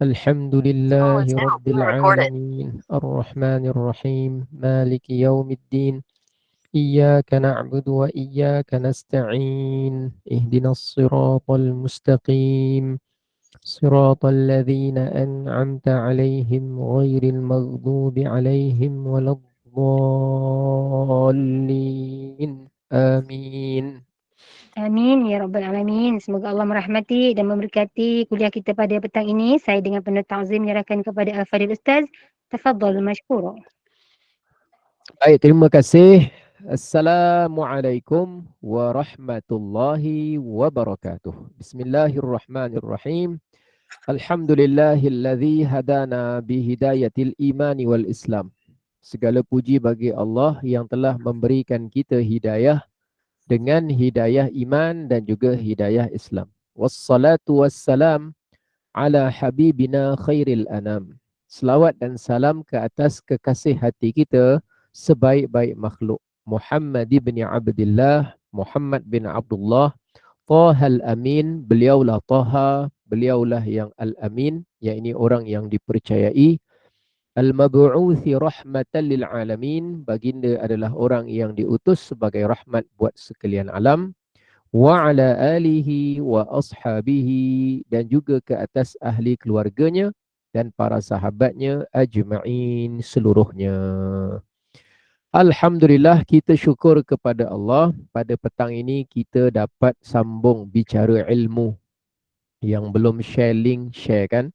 الحمد لله رب العالمين الرحمن الرحيم مالك يوم الدين إياك نعبد وإياك نستعين اهدنا الصراط المستقيم صراط الذين أنعمت عليهم غير المغضوب عليهم ولا الضالين آمين. Amin ya rabbal alamin. Semoga Allah merahmati dan memberkati kuliah kita pada petang ini. Saya dengan penuh ta'zim menyerahkan kepada Al-Fadhil Ustaz. Tafadhal mashkura. Baik, terima kasih. Assalamualaikum warahmatullahi wabarakatuh. Bismillahirrahmanirrahim. Alhamdulillahilladzi hadana bihidayatil imani wal Islam. Segala puji bagi Allah yang telah memberikan kita hidayah dengan hidayah iman dan juga hidayah Islam. Wassalatu wassalam ala habibina khairil anam. Selawat dan salam ke atas kekasih hati kita sebaik-baik makhluk. Muhammad bin Abdullah, Muhammad bin Abdullah, Tahal Amin, beliaulah Taha, beliaulah yang Al-Amin, yang ini orang yang dipercayai. Al-Mabu'uthi rahmatan lil alamin, baginda adalah orang yang diutus sebagai rahmat buat sekalian alam. Wa ala alihi wa ashabihi, dan juga ke atas ahli keluarganya dan para sahabatnya ajma'in seluruhnya. Alhamdulillah, kita syukur kepada Allah pada petang ini kita dapat sambung bicara ilmu. Yang belum share link, share kan.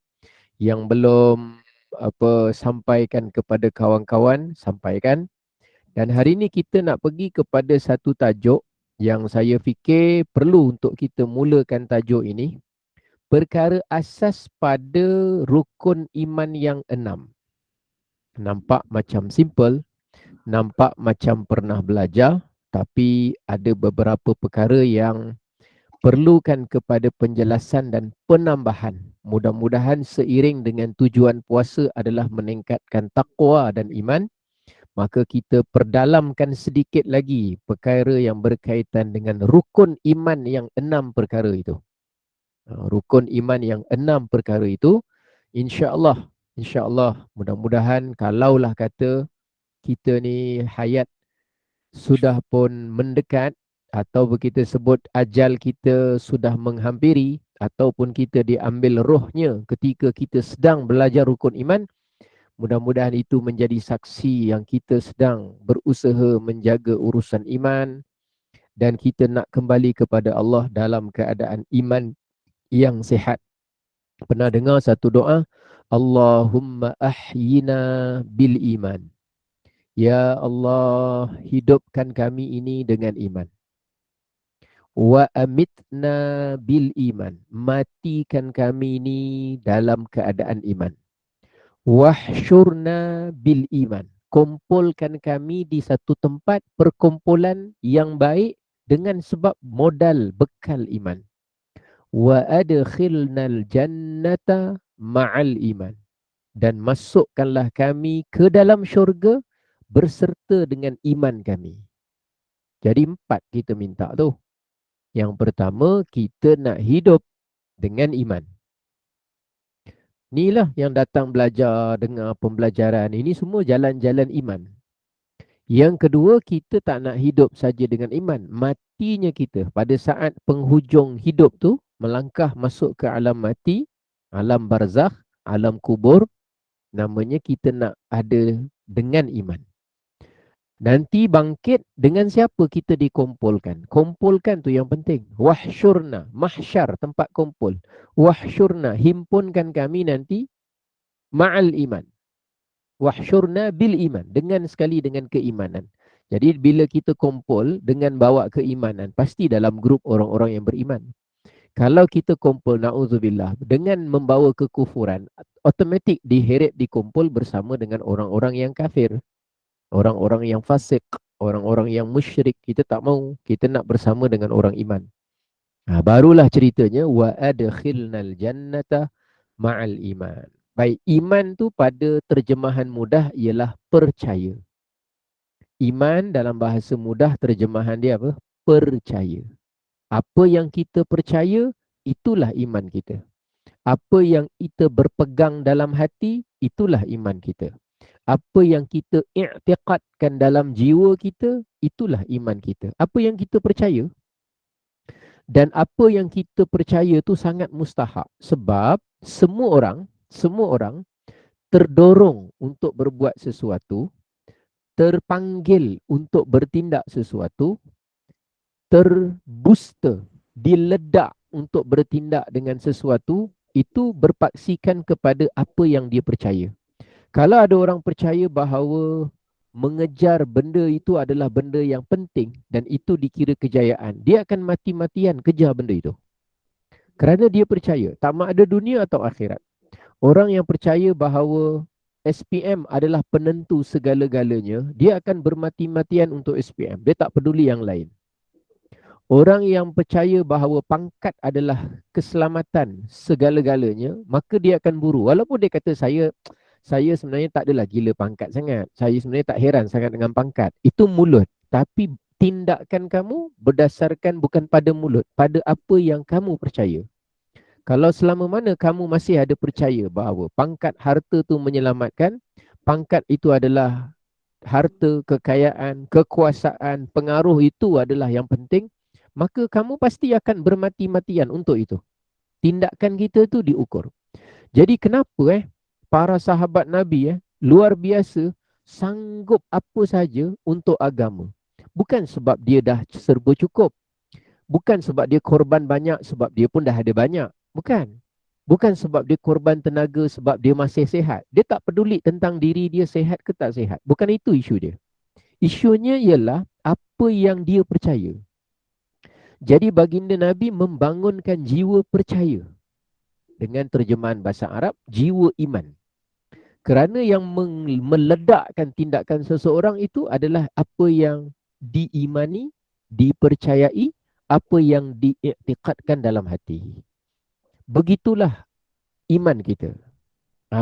Yang belum sampaikan kepada kawan-kawan, sampaikan. Dan hari ini kita nak pergi kepada satu tajuk yang saya fikir perlu untuk kita mulakan tajuk ini. Perkara asas pada rukun iman yang 6. Nampak macam simple, nampak macam pernah belajar, tapi ada beberapa perkara yang perlukan kepada penjelasan dan penambahan. Mudah-mudahan seiring dengan tujuan puasa adalah meningkatkan takwa dan iman, maka kita perdalamkan sedikit lagi perkara yang berkaitan dengan rukun iman yang 6 perkara itu. Rukun iman yang 6 perkara itu, insya-Allah, mudah-mudahan kalaulah kata kita ni hayat sudah pun mendekat, atau kita sebut ajal kita sudah menghampiri, ataupun kita diambil rohnya ketika kita sedang belajar rukun iman, mudah-mudahan itu menjadi saksi yang kita sedang berusaha menjaga urusan iman dan kita nak kembali kepada Allah dalam keadaan iman yang sihat. Pernah dengar satu doa, Allahumma ahyina bil iman. Ya Allah, hidupkan kami ini dengan iman. Wa amitna bil iman. Matikan kami ini dalam keadaan iman. Wahsyurna bil iman. Kumpulkan kami di satu tempat perkumpulan yang baik dengan sebab modal bekal iman. Wa adkhilnal jannata ma'al iman. Dan masukkanlah kami ke dalam syurga berserta dengan iman kami. Jadi 4 kita minta tu. Yang pertama, kita nak hidup dengan iman. Inilah yang datang belajar, dengar pembelajaran. Ini semua jalan-jalan iman. Yang kedua, kita tak nak hidup saja dengan iman. Matinya kita pada saat penghujung hidup tu, melangkah masuk ke alam mati, alam barzakh, alam kubur, namanya kita nak ada dengan iman. Nanti bangkit dengan siapa kita dikumpulkan. Kumpulkan tu yang penting. Wahsyurna, mahsyar, tempat kumpul. Wahsyurna, himpunkan kami nanti ma'al iman. Wahsyurna bil iman, dengan sekali dengan keimanan. Jadi bila kita kumpul dengan bawa keimanan, pasti dalam grup orang-orang yang beriman. Kalau kita kumpul, na'udzubillah, dengan membawa kekufuran, otomatik diheret dikumpul bersama dengan orang-orang yang kafir, orang-orang yang fasik, orang-orang yang musyrik. Kita tak mau, kita nak bersama dengan orang iman. Barulah ceritanya wa adkhilnal jannata ma'al iman. Baik, iman tu pada terjemahan mudah ialah percaya. Iman dalam bahasa mudah terjemahan dia apa? Percaya. Apa yang kita percaya, itulah iman kita. Apa yang kita berpegang dalam hati, itulah iman kita. Apa yang kita i'tiqadkan dalam jiwa kita, itulah iman kita. Apa yang kita percaya, dan apa yang kita percaya tu sangat mustahak. Sebab semua orang terdorong untuk berbuat sesuatu, terpanggil untuk bertindak sesuatu, terbooster, diledak untuk bertindak dengan sesuatu, itu berpaksikan kepada apa yang dia percaya. Kalau ada orang percaya bahawa mengejar benda itu adalah benda yang penting dan itu dikira kejayaan, dia akan mati-matian kejar benda itu. Kerana dia percaya, tak ada dunia atau akhirat. Orang yang percaya bahawa SPM adalah penentu segala-galanya, dia akan bermati-matian untuk SPM. Dia tak peduli yang lain. Orang yang percaya bahawa pangkat adalah keselamatan segala-galanya, maka dia akan buru. Walaupun dia kata saya sebenarnya tak adalah gila pangkat sangat. Saya sebenarnya tak heran sangat dengan pangkat. Itu mulut. Tapi tindakan kamu berdasarkan bukan pada mulut, pada apa yang kamu percaya. Kalau selama mana kamu masih ada percaya bahawa pangkat harta tu menyelamatkan, pangkat itu adalah harta, kekayaan, kekuasaan, pengaruh itu adalah yang penting, maka kamu pasti akan bermati-matian untuk itu. Tindakan kita tu diukur. Jadi kenapa para sahabat Nabi luar biasa sanggup apa saja untuk agama. Bukan sebab dia dah serba cukup. Bukan sebab dia korban banyak sebab dia pun dah ada banyak. Bukan. Bukan sebab dia korban tenaga sebab dia masih sihat. Dia tak peduli tentang diri dia sihat ke tak sihat. Bukan itu isu dia. Isunya ialah apa yang dia percaya. Jadi baginda Nabi membangunkan jiwa percaya. Dengan terjemahan bahasa Arab, jiwa iman. Kerana yang meledakkan tindakan seseorang itu adalah apa yang diimani, dipercayai, apa yang diiktikadkan dalam hati. Begitulah iman kita.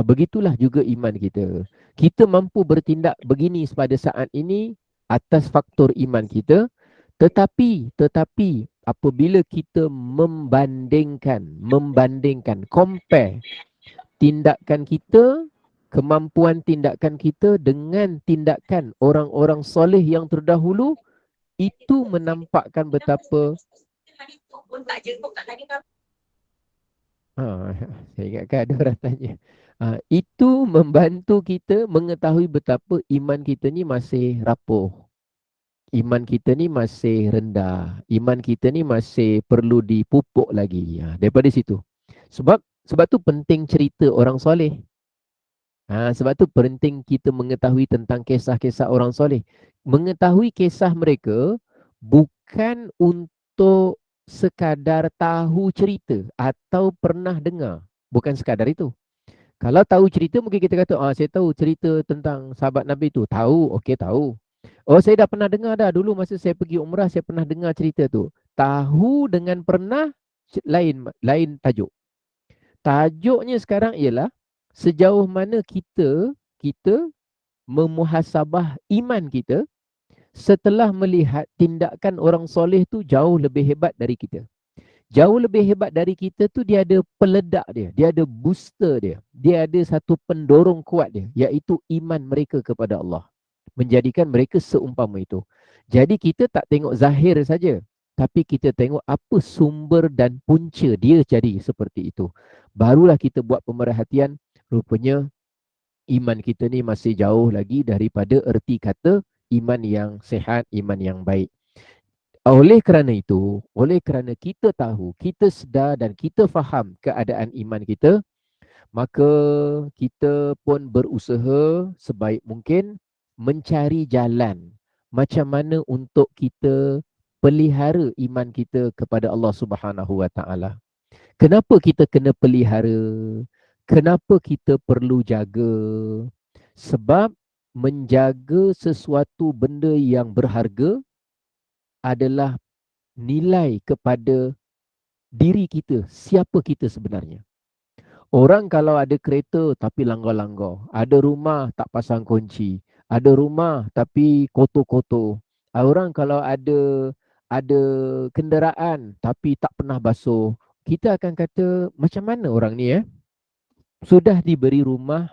Begitulah juga iman kita. Kita mampu bertindak begini pada saat ini atas faktor iman kita, tetapi apabila kita membandingkan, compare tindakan kita, kemampuan tindakan kita dengan tindakan orang-orang soleh yang terdahulu, itu menampakkan betapa saya ingatkan ada orang tanya. Itu membantu kita mengetahui betapa iman kita ni masih rapuh. Iman kita ni masih rendah. Iman kita ni masih perlu dipupuk lagi. Daripada situ. Sebab tu penting cerita orang soleh. Sebab tu penting kita mengetahui tentang kisah-kisah orang soleh. Mengetahui kisah mereka bukan untuk sekadar tahu cerita atau pernah dengar. Bukan sekadar itu. Kalau tahu cerita mungkin kita kata, saya tahu cerita tentang sahabat Nabi tu. Tahu, okey tahu. Oh, saya dah pernah dengar dah. Dulu masa saya pergi umrah, saya pernah dengar cerita tu. Tahu dengan pernah lain tajuk. Tajuknya sekarang ialah sejauh mana kita memuhasabah iman kita setelah melihat tindakan orang soleh tu jauh lebih hebat dari kita. Jauh lebih hebat dari kita tu dia ada peledak dia ada booster dia ada satu pendorong kuat dia, iaitu iman mereka kepada Allah. Menjadikan mereka seumpama itu. Jadi kita tak tengok zahir saja, tapi kita tengok apa sumber dan punca dia jadi seperti itu. Barulah kita buat pemerhatian, rupanya iman kita ni masih jauh lagi daripada erti kata iman yang sehat, iman yang baik. Oleh kerana kita tahu, kita sedar dan kita faham keadaan iman kita, maka kita pun berusaha sebaik mungkin mencari jalan macam mana untuk kita pelihara iman kita kepada Allah Subhanahu Wa Taala. Kenapa kita kena pelihara? Kenapa kita perlu jaga? Sebab menjaga sesuatu benda yang berharga adalah nilai kepada diri kita, siapa kita sebenarnya. Orang kalau ada kereta tapi langgar-langgar, ada rumah tak pasang kunci, ada rumah tapi kotor-kotor. Orang kalau ada kenderaan tapi tak pernah basuh, kita akan kata macam mana orang ni sudah diberi rumah,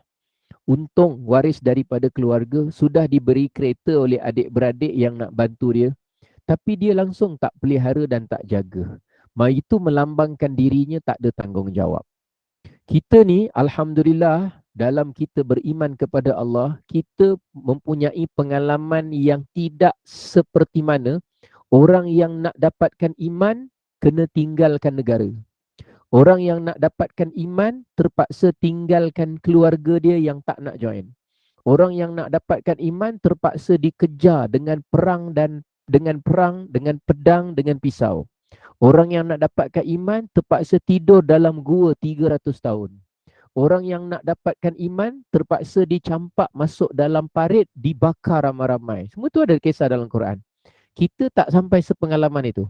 untung waris daripada keluarga, sudah diberi kereta oleh adik-beradik yang nak bantu dia, tapi dia langsung tak pelihara dan tak jaga. Itu melambangkan dirinya tak ada tanggungjawab. Kita ni alhamdulillah dalam kita beriman kepada Allah, kita mempunyai pengalaman yang tidak seperti mana orang yang nak dapatkan iman kena tinggalkan negara. Orang yang nak dapatkan iman terpaksa tinggalkan keluarga dia yang tak nak join. Orang yang nak dapatkan iman terpaksa dikejar dengan perang, dengan pedang, dengan pisau. Orang yang nak dapatkan iman terpaksa tidur dalam gua 300 tahun. Orang yang nak dapatkan iman terpaksa dicampak masuk dalam parit, dibakar ramai-ramai. Semua tu ada kisah dalam Quran. Kita tak sampai sepengalaman itu.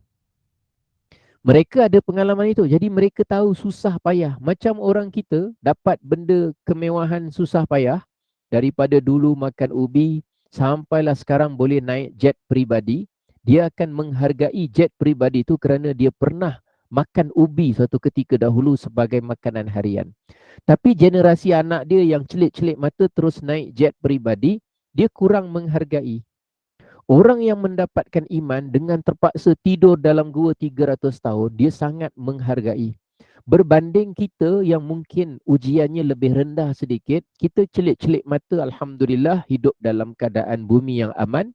Mereka ada pengalaman itu. Jadi mereka tahu susah payah. Macam orang kita dapat benda kemewahan susah payah, daripada dulu makan ubi sampailah sekarang boleh naik jet peribadi, dia akan menghargai jet peribadi itu kerana dia pernah makan ubi suatu ketika dahulu sebagai makanan harian. Tapi generasi anak dia yang celik-celik mata terus naik jet peribadi, dia kurang menghargai. Orang yang mendapatkan iman dengan terpaksa tidur dalam gua 300 tahun, dia sangat menghargai. Berbanding kita yang mungkin ujiannya lebih rendah sedikit, kita celik-celik mata alhamdulillah hidup dalam keadaan bumi yang aman.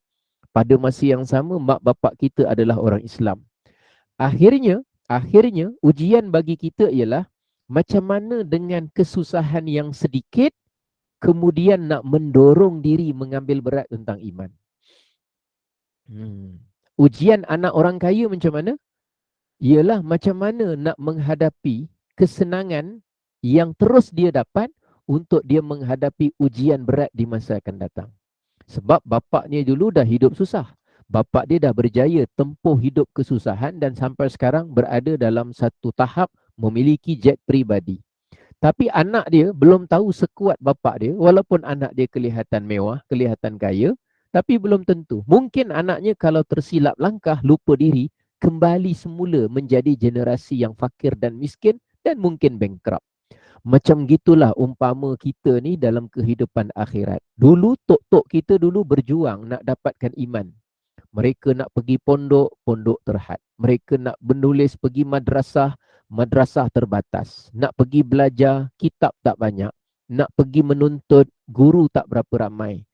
Pada masa yang sama mak bapak kita adalah orang Islam. Akhirnya ujian bagi kita ialah macam mana dengan kesusahan yang sedikit kemudian nak mendorong diri mengambil berat tentang iman. Ujian anak orang kaya macam mana? Ialah macam mana nak menghadapi kesenangan yang terus dia dapat untuk dia menghadapi ujian berat di masa akan datang. Sebab bapaknya dulu dah hidup susah. Bapak dia dah berjaya tempuh hidup kesusahan dan sampai sekarang berada dalam satu tahap memiliki jet peribadi. Tapi anak dia belum tahu sekuat bapak dia, walaupun anak dia kelihatan mewah, kelihatan kaya, tapi belum tentu. Mungkin anaknya kalau tersilap langkah, lupa diri, kembali semula menjadi generasi yang fakir dan miskin dan mungkin bankrupt. Macam gitulah umpama kita ni dalam kehidupan akhirat. Dulu tok-tok kita dulu berjuang nak dapatkan iman. Mereka nak pergi pondok, pondok terhad. Mereka nak menulis pergi madrasah, madrasah terbatas. Nak pergi belajar, kitab tak banyak. Nak pergi menuntut, guru tak berapa ramai.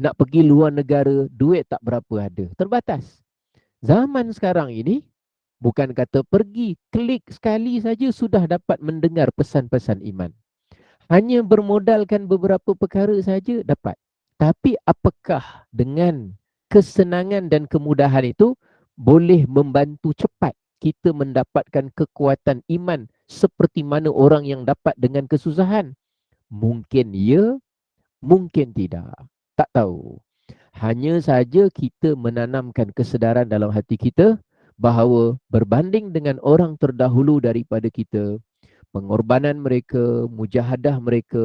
Nak pergi luar negara, duit tak berapa ada. Terbatas. Zaman sekarang ini, bukan kata pergi, klik sekali saja sudah dapat mendengar pesan-pesan iman. Hanya bermodalkan beberapa perkara saja dapat. Tapi apakah dengan kesenangan dan kemudahan itu boleh membantu cepat kita mendapatkan kekuatan iman seperti mana orang yang dapat dengan kesusahan? Mungkin ya, mungkin tidak. Tak tahu. Hanya saja kita menanamkan kesedaran dalam hati kita bahawa berbanding dengan orang terdahulu daripada kita, pengorbanan mereka, mujahadah mereka,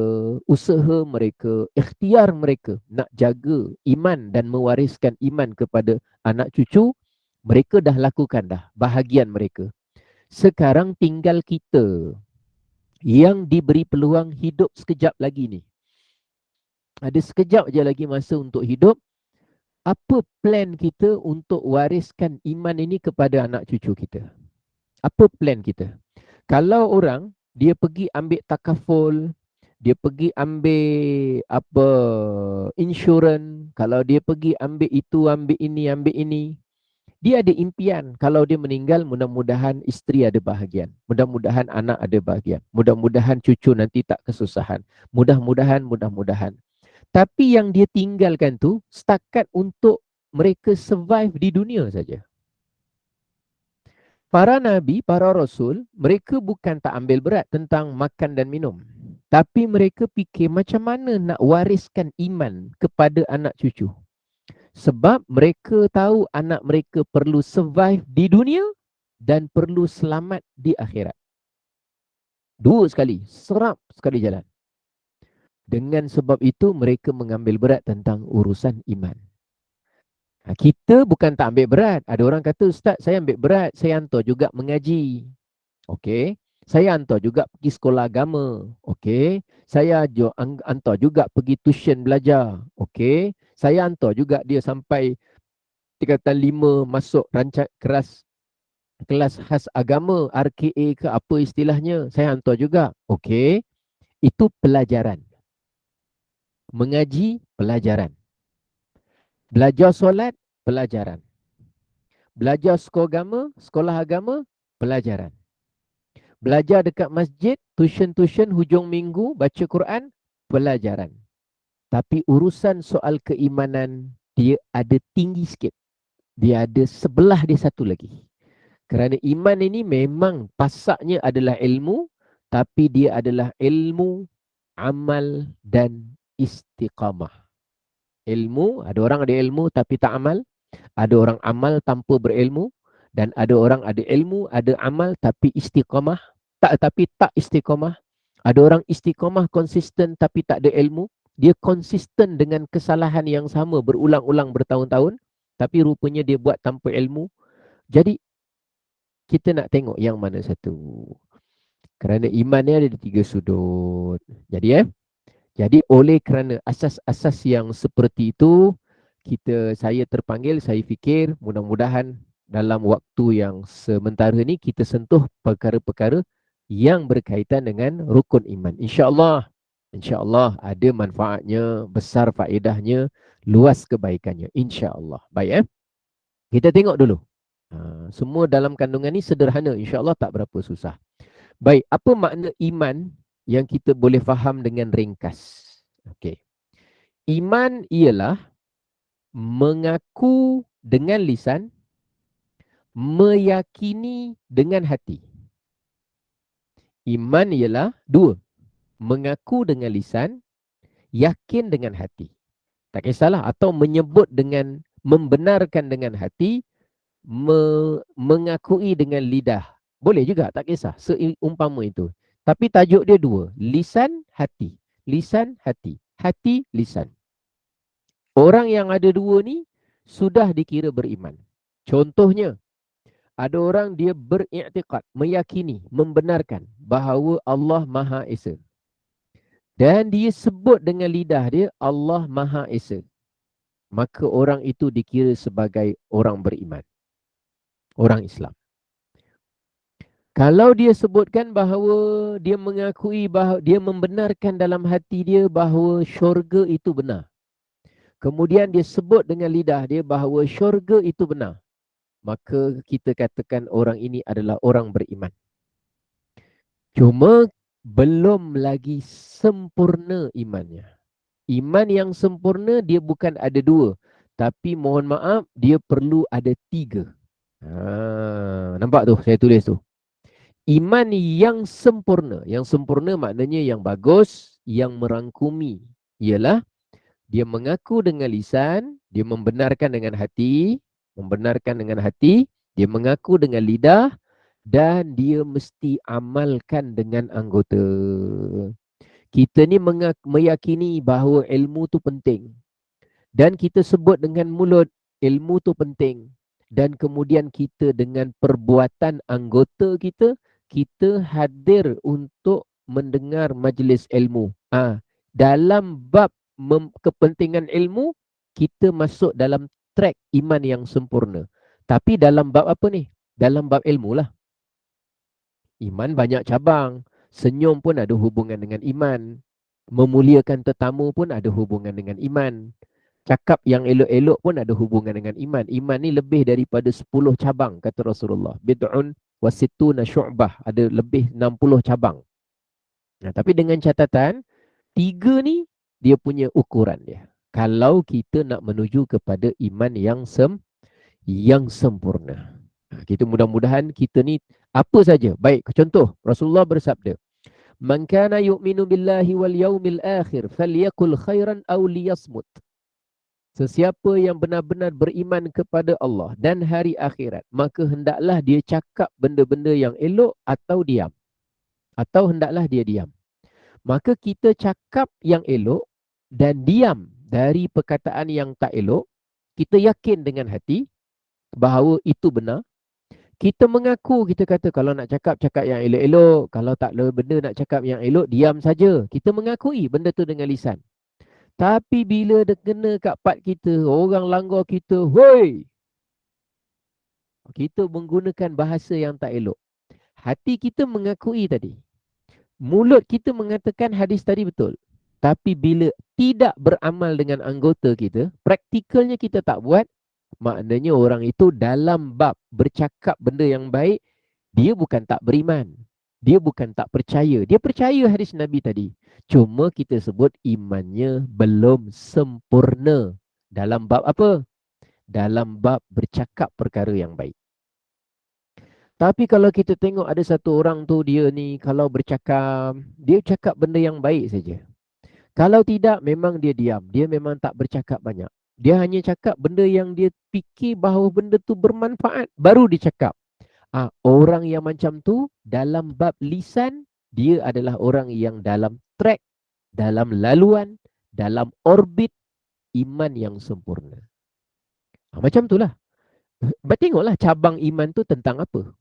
usaha mereka, ikhtiar mereka nak jaga iman dan mewariskan iman kepada anak cucu, mereka dah lakukan dah bahagian mereka. Sekarang tinggal kita yang diberi peluang hidup sekejap lagi ni. Ada sekejap je lagi masa untuk hidup. Apa plan kita untuk wariskan iman ini kepada anak cucu kita? Apa plan kita? Kalau orang dia pergi ambil takaful, dia pergi ambil insurans, kalau dia pergi ambil itu, ambil ini, dia ada impian kalau dia meninggal mudah-mudahan isteri ada bahagian, mudah-mudahan anak ada bahagian, mudah-mudahan cucu nanti tak kesusahan, mudah-mudahan. Tapi yang dia tinggalkan tu setakat untuk mereka survive di dunia saja. Para nabi, para rasul, mereka bukan tak ambil berat tentang makan dan minum. Tapi mereka fikir macam mana nak wariskan iman kepada anak cucu. Sebab mereka tahu anak mereka perlu survive di dunia dan perlu selamat di akhirat. Dua sekali, serap sekali jalan. Dengan sebab itu mereka mengambil berat tentang urusan iman. Kita bukan tak ambil berat. Ada orang kata, Ustaz saya ambil berat, saya hantar juga mengaji. Okey. Saya hantar juga pergi sekolah agama. Okey. Saya hantar juga pergi tuition belajar. Okey. Saya hantar juga dia sampai tingkatan 5 masuk kelas khas agama, RKA ke apa istilahnya. Saya hantar juga. Okey. Itu pelajaran. Mengaji, pelajaran. Belajar solat, pelajaran. Belajar sekolah agama, pelajaran. Belajar dekat masjid, tuition hujung minggu, baca Quran, pelajaran. Tapi urusan soal keimanan, dia ada tinggi sikit. Dia ada sebelah dia satu lagi. Kerana iman ini memang pasaknya adalah ilmu, tapi dia adalah ilmu, amal dan istiqamah. Ilmu, ada orang ada ilmu tapi tak amal. Ada orang amal tanpa berilmu. Dan ada orang ada ilmu, ada amal tapi istiqamah. Tapi tak istiqamah. Ada orang istiqamah konsisten tapi tak ada ilmu. Dia konsisten dengan kesalahan yang sama berulang-ulang bertahun-tahun. Tapi rupanya dia buat tanpa ilmu. Jadi kita nak tengok yang mana satu. Kerana iman ni ada di 3 sudut. Jadi oleh kerana asas-asas yang seperti itu, saya terpanggil, saya fikir mudah-mudahan dalam waktu yang sementara ni kita sentuh perkara-perkara yang berkaitan dengan rukun iman. InsyaAllah ada manfaatnya, besar faedahnya, luas kebaikannya. InsyaAllah. Baik kita tengok dulu. Semua dalam kandungan ni sederhana. InsyaAllah tak berapa susah. Baik, apa makna iman yang kita boleh faham dengan ringkas? Okey. Iman ialah mengaku dengan lisan, meyakini dengan hati. Iman ialah dua. Mengaku dengan lisan, yakin dengan hati. Tak kisahlah. Atau menyebut dengan, membenarkan dengan hati, mengakui dengan lidah. Boleh juga, tak kisah. Seumpama itu. Tapi tajuk dia dua. Lisan, hati. Lisan, hati. Hati, lisan. Orang yang ada dua ni sudah dikira beriman. Contohnya, ada orang dia beriktikad, meyakini, membenarkan bahawa Allah Maha Esa. Dan dia sebut dengan lidah dia Allah Maha Esa. Maka orang itu dikira sebagai orang beriman. Orang Islam. Kalau dia sebutkan bahawa dia mengakui bahawa dia membenarkan dalam hati dia bahawa syurga itu benar. Kemudian dia sebut dengan lidah dia bahawa syurga itu benar. Maka kita katakan orang ini adalah orang beriman. Cuma belum lagi sempurna imannya. Iman yang sempurna dia bukan ada dua. Tapi mohon maaf dia perlu ada tiga. Nampak tu saya tulis tu. Iman yang sempurna. Yang sempurna maknanya yang bagus, yang merangkumi. Ialah dia mengaku dengan lisan, dia membenarkan dengan hati, dia mengaku dengan lidah dan dia mesti amalkan dengan anggota. Kita ni meyakini bahawa ilmu tu penting. Dan kita sebut dengan mulut, ilmu tu penting. Dan kemudian kita dengan perbuatan anggota kita hadir untuk mendengar majlis ilmu. Dalam bab kepentingan ilmu, kita masuk dalam track iman yang sempurna. Tapi dalam bab apa ni? Dalam bab ilmu lah. Iman banyak cabang. Senyum pun ada hubungan dengan iman. Memuliakan tetamu pun ada hubungan dengan iman. Cakap yang elok-elok pun ada hubungan dengan iman. Iman ni lebih daripada 10 cabang, kata Rasulullah. Bid'un wasittuna syu'bah. Ada lebih 60 cabang. Tapi dengan catatan, 3 ni dia punya ukuran dia. Kalau kita nak menuju kepada iman yang sempurna. Kita mudah-mudahan kita ni apa saja. Baik, contoh Rasulullah bersabda, "Man kana yu'minu billahi wal yaumil akhir falyakul khairan aw liyasmut." Sesiapa yang benar-benar beriman kepada Allah dan hari akhirat, maka hendaklah dia cakap benda-benda yang elok atau diam. Atau hendaklah dia diam. Maka kita cakap yang elok dan diam dari perkataan yang tak elok, kita yakin dengan hati bahawa itu benar. Kita mengaku, kita kata kalau nak cakap, cakap yang elok-elok. Kalau tak ada benda nak cakap yang elok, diam saja. Kita mengakui benda tu dengan lisan. Tapi bila dia kena kat part kita, orang langgar kita, hoi, kita menggunakan bahasa yang tak elok. Hati kita mengakui tadi. Mulut kita mengatakan hadis tadi betul. Tapi bila tidak beramal dengan anggota kita, praktikalnya kita tak buat, maknanya orang itu dalam bab bercakap benda yang baik, dia bukan tak beriman. Dia bukan tak percaya. Dia percaya hadis Nabi tadi. Cuma kita sebut imannya belum sempurna. Dalam bab apa? Dalam bab bercakap perkara yang baik. Tapi kalau kita tengok ada satu orang tu, dia ni kalau bercakap, dia cakap benda yang baik saja. Kalau tidak, memang dia diam. Dia memang tak bercakap banyak. Dia hanya cakap benda yang dia fikir bahawa benda tu bermanfaat. Baru dia cakap. Orang yang macam tu, dalam bab lisan, dia adalah orang yang dalam track, dalam laluan, dalam orbit iman yang sempurna. Macam itulah. Tengoklah cabang iman tu tentang apa.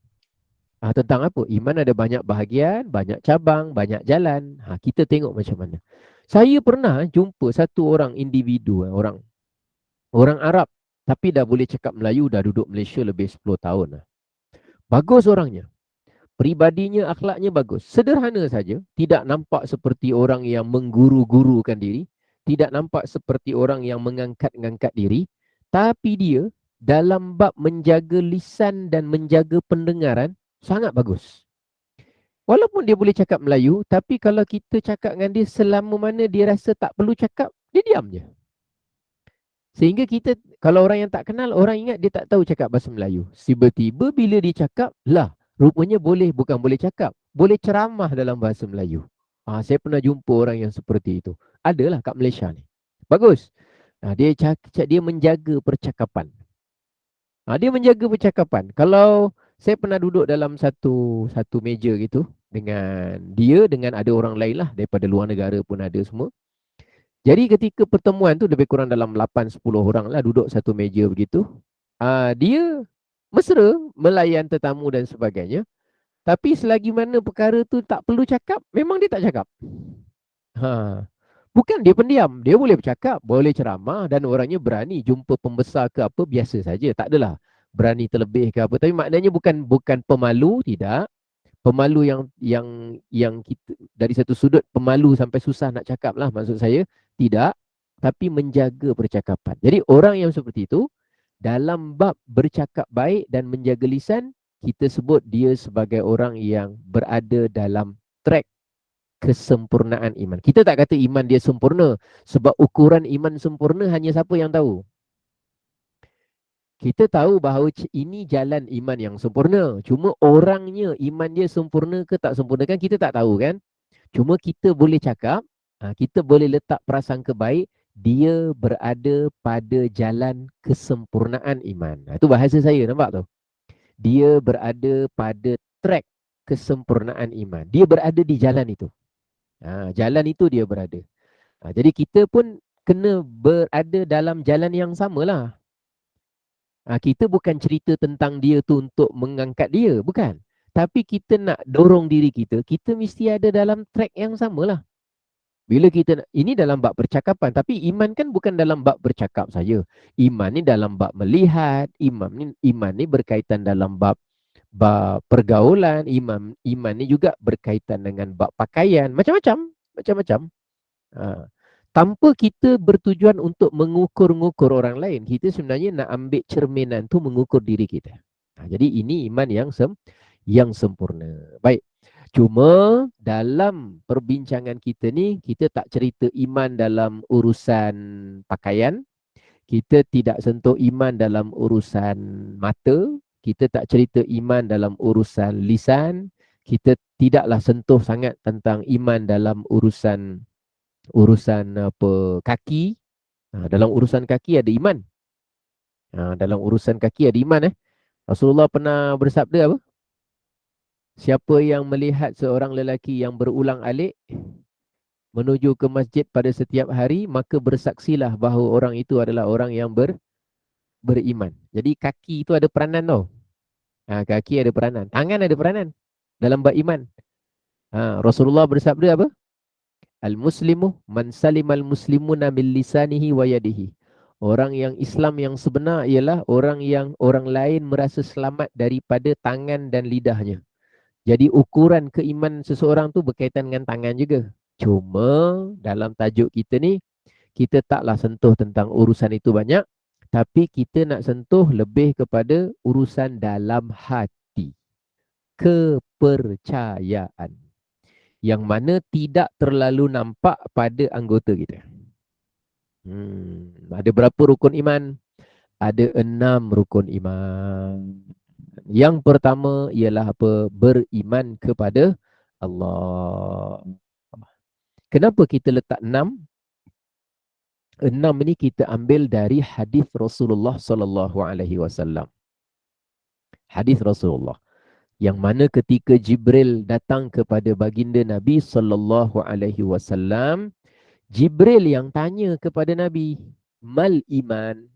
Tentang apa? Iman ada banyak bahagian, banyak cabang, banyak jalan. Kita tengok macam mana. Saya pernah jumpa satu orang individu, orang Arab, tapi dah boleh cakap Melayu, dah duduk Malaysia lebih 10 tahun. Bagus orangnya. Pribadinya, akhlaknya bagus. Sederhana saja, tidak nampak seperti orang yang mengguru-gurukan diri, tidak nampak seperti orang yang mengangkat-ngangkat diri, tapi dia dalam bab menjaga lisan dan menjaga pendengaran, sangat bagus. Walaupun dia boleh cakap Melayu, tapi kalau kita cakap dengan dia selama mana dia rasa tak perlu cakap, dia diam je. Sehingga kita, kalau orang yang tak kenal, orang ingat dia tak tahu cakap bahasa Melayu. Tiba-tiba bila dia cakap, lah, rupanya boleh, bukan boleh cakap, boleh ceramah dalam bahasa Melayu. Saya pernah jumpa orang yang seperti itu. Adalah kat Malaysia ni. Bagus. Dia menjaga percakapan. Dia menjaga percakapan. Kalau saya pernah duduk dalam satu meja gitu dengan dia, dengan ada orang lain lah daripada luar negara pun ada semua. Jadi ketika pertemuan tu lebih kurang dalam 8-10 orang lah duduk satu meja begitu. Dia mesra melayan tetamu dan sebagainya. Tapi selagi mana perkara tu tak perlu cakap, memang dia tak cakap. Bukan dia pendiam, dia boleh bercakap, boleh ceramah dan orangnya berani jumpa pembesar ke apa, biasa saja, tak adalah berani terlebih ke apa. Tapi maknanya bukan pemalu, tidak. Pemalu yang kita dari satu sudut pemalu sampai susah nak cakap lah maksud saya, tidak, tapi menjaga percakapan. Jadi orang yang seperti itu dalam bab bercakap baik dan menjaga lisan, kita sebut dia sebagai orang yang berada dalam track kesempurnaan iman. Kita tak kata iman dia sempurna, sebab ukuran iman sempurna hanya siapa yang tahu. Kita tahu bahawa ini jalan iman yang sempurna. Cuma orangnya iman dia sempurna ke tak sempurna kan kita tak tahu kan. Cuma kita boleh cakap, kita boleh letak prasangka baik, dia berada pada jalan kesempurnaan iman. Itu bahasa saya, nampak tu? Dia berada pada track kesempurnaan iman. Dia berada di jalan itu. Jalan itu dia berada. Jadi kita pun kena berada dalam jalan yang sama lah. Kita bukan cerita tentang dia tu untuk mengangkat dia, bukan. Tapi kita nak dorong diri kita, kita mesti ada dalam track yang sama lah. Bila kita, ini dalam bab percakapan, tapi iman kan bukan dalam bab bercakap saja. Iman ni dalam bab melihat, iman ni berkaitan dalam bab pergaulan, iman ni juga berkaitan dengan bab pakaian, macam-macam. Tanpa kita bertujuan untuk mengukur-ngukur orang lain, kita sebenarnya nak ambil cerminan tu mengukur diri kita. Jadi ini iman yang sempurna. Baik. Cuma dalam perbincangan kita ni, kita tak cerita iman dalam urusan pakaian, kita tidak sentuh iman dalam urusan mata, kita tak cerita iman dalam urusan lisan, kita tidaklah sentuh sangat tentang iman dalam urusan apa kaki. Dalam urusan kaki ada iman. Dalam urusan kaki ada iman. Rasulullah pernah bersabda apa? Siapa yang melihat seorang lelaki yang berulang alik menuju ke masjid pada setiap hari, maka bersaksilah bahawa orang itu adalah orang yang beriman. Jadi kaki itu ada peranan tau. Kaki ada peranan. Tangan ada peranan dalam bab iman. Rasulullah bersabda apa? Al-muslimu man salimal muslimuna min lisanihi wa yadihi. Orang yang Islam yang sebenar ialah orang yang orang lain merasa selamat daripada tangan dan lidahnya. Jadi ukuran keimanan seseorang tu berkaitan dengan tangan juga. Cuma dalam tajuk kita ni, kita taklah sentuh tentang urusan itu banyak. Tapi kita nak sentuh lebih kepada urusan dalam hati. Kepercayaan. Yang mana tidak terlalu nampak pada anggota kita. Ada berapa rukun iman? Ada 6 rukun iman. Yang pertama ialah apa? Beriman kepada Allah. Kenapa kita letak 6? 6 ini kita ambil dari hadis Rasulullah sallallahu alaihi wasallam. Hadis Rasulullah yang mana ketika Jibril datang kepada baginda Nabi sallallahu alaihi wasallam, Jibril yang tanya kepada Nabi, mal iman?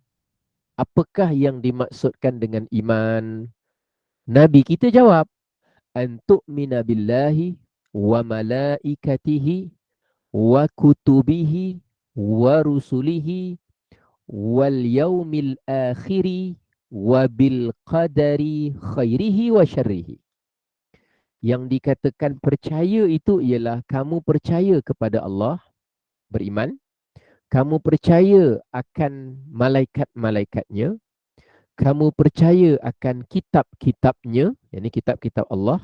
Apakah yang dimaksudkan dengan iman? Nabi kita jawab, an tu'mina billahi wa malaikatihi wa kutubihi wa rusulihi wal yaumil akhiri wa bil qadari khairihi wa syarrihi. Yang dikatakan percaya itu ialah kamu percaya kepada Allah, beriman. Kamu percaya akan malaikat-malaikatnya. Kamu percaya akan kitab-kitabnya, yakni kitab-kitab Allah.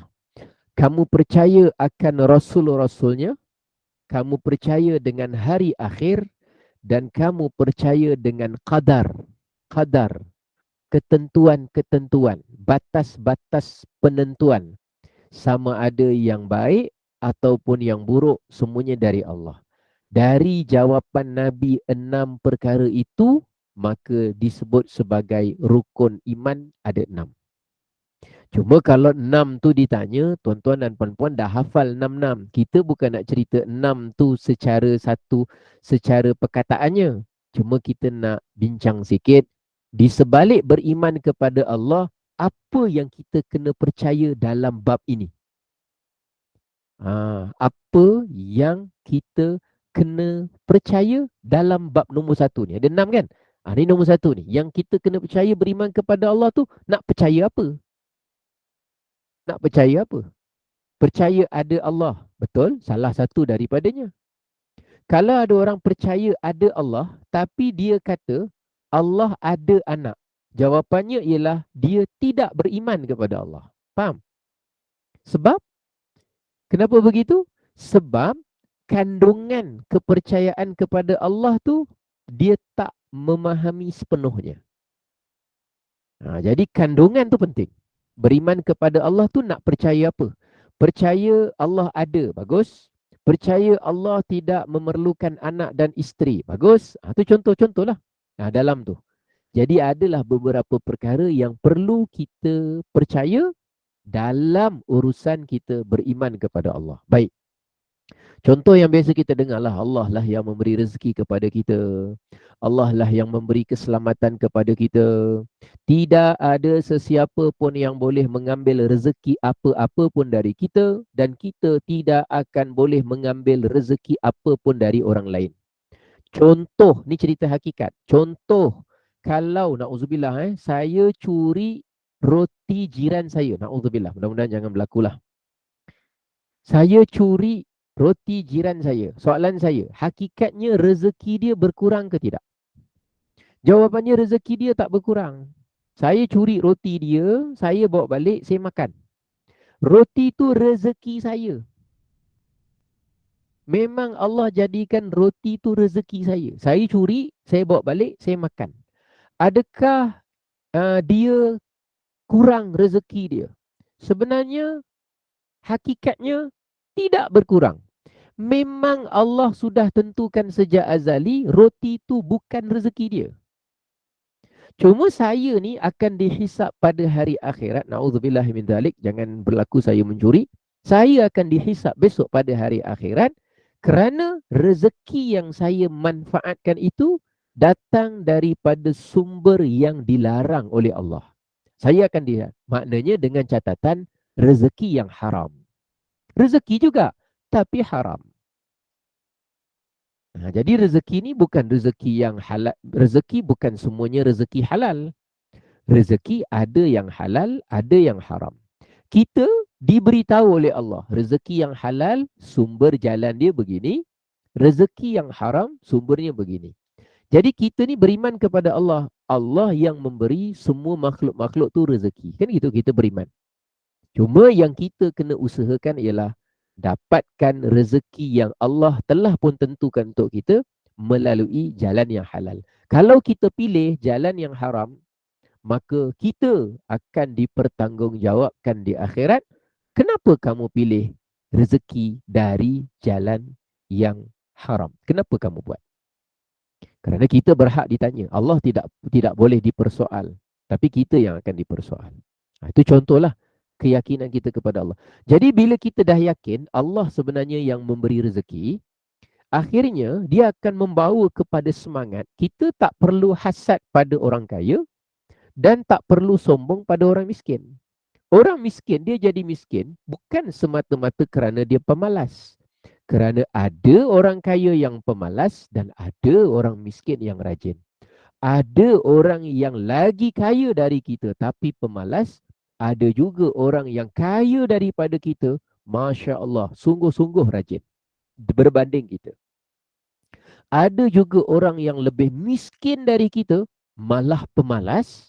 Kamu percaya akan rasul-rasulnya. Kamu percaya dengan hari akhir. Dan kamu percaya dengan qadar. Qadar. Ketentuan-ketentuan. Batas-batas penentuan. Sama ada yang baik ataupun yang buruk. Semuanya dari Allah. Dari jawapan Nabi 6 perkara itu, maka disebut sebagai rukun iman ada 6. Cuma kalau 6 tu ditanya, tuan-tuan dan puan-puan dah hafal 6-6. Kita bukan nak cerita 6 tu secara perkataannya. Cuma kita nak bincang sikit. Di sebalik beriman kepada Allah, apa yang kita kena percaya dalam bab ini? Apa yang kita kena percaya dalam bab nombor 1 ni? Ada 6 kan? Ni nombor 1 ni. Yang kita kena percaya beriman kepada Allah tu, nak percaya apa? Nak percaya apa? Percaya ada Allah. Betul? Salah satu daripadanya. Kalau ada orang percaya ada Allah, tapi dia kata Allah ada anak. Jawapannya ialah dia tidak beriman kepada Allah. Faham? Sebab? Kenapa begitu? Sebab kandungan kepercayaan kepada Allah tu dia tak memahami sepenuhnya. Jadi kandungan tu penting. Beriman kepada Allah tu nak percaya apa? Percaya Allah ada, bagus. Percaya Allah tidak memerlukan anak dan isteri, bagus. Tu contoh-contoh lah dalam tu. Jadi adalah beberapa perkara yang perlu kita percaya dalam urusan kita beriman kepada Allah. Baik. Contoh yang biasa kita dengar lah, Allah lah yang memberi rezeki kepada kita. Allah lah yang memberi keselamatan kepada kita. Tidak ada sesiapa pun yang boleh mengambil rezeki apa-apa pun dari kita. Dan kita tidak akan boleh mengambil rezeki apa pun dari orang lain. Contoh, ni cerita hakikat. Contoh, kalau na'udzubillah saya curi roti jiran saya. Na'udzubillah, mudah-mudahan jangan berlakulah. Saya curi roti jiran saya. Soalan saya, hakikatnya rezeki dia berkurang ke tidak? Jawapannya rezeki dia tak berkurang. Saya curi roti dia, saya bawa balik, saya makan. Roti tu rezeki saya. Memang Allah jadikan roti tu rezeki saya. Saya curi, saya bawa balik, saya makan. Adakah dia kurang rezeki dia? Sebenarnya hakikatnya tidak berkurang. Memang Allah sudah tentukan sejak azali roti itu bukan rezeki dia. Cuma saya ni akan dihisap pada hari akhirat. Na'udzubillah min dzalik, jangan berlaku saya mencuri. Saya akan dihisap besok pada hari akhirat kerana rezeki yang saya manfaatkan itu datang daripada sumber yang dilarang oleh Allah. Saya akan lihat. Maknanya dengan catatan rezeki yang haram. Rezeki juga, tapi haram. Jadi rezeki ni bukan rezeki yang halal. Rezeki bukan semuanya rezeki halal. Rezeki ada yang halal, ada yang haram. Kita diberitahu oleh Allah, rezeki yang halal, sumber jalan dia begini. Rezeki yang haram, sumbernya begini. Jadi kita ni beriman kepada Allah. Allah yang memberi semua makhluk-makhluk tu rezeki. Kan gitu kita beriman. Cuma yang kita kena usahakan ialah dapatkan rezeki yang Allah telah pun tentukan untuk kita melalui jalan yang halal. Kalau kita pilih jalan yang haram, maka kita akan dipertanggungjawabkan di akhirat. Kenapa kamu pilih rezeki dari jalan yang haram? Kenapa kamu buat? Kerana kita berhak ditanya. Allah tidak boleh dipersoal. Tapi kita yang akan dipersoal. Itu contohlah keyakinan kita kepada Allah. Jadi bila kita dah yakin Allah sebenarnya yang memberi rezeki, akhirnya dia akan membawa kepada semangat. Kita tak perlu hasad pada orang kaya dan tak perlu sombong pada orang miskin. Orang miskin dia jadi miskin bukan semata-mata kerana dia pemalas. Kerana ada orang kaya yang pemalas dan ada orang miskin yang rajin. Ada orang yang lagi kaya dari kita tapi pemalas. Ada juga orang yang kaya daripada kita, Masya Allah, sungguh-sungguh rajin berbanding kita. Ada juga orang yang lebih miskin dari kita, malah pemalas.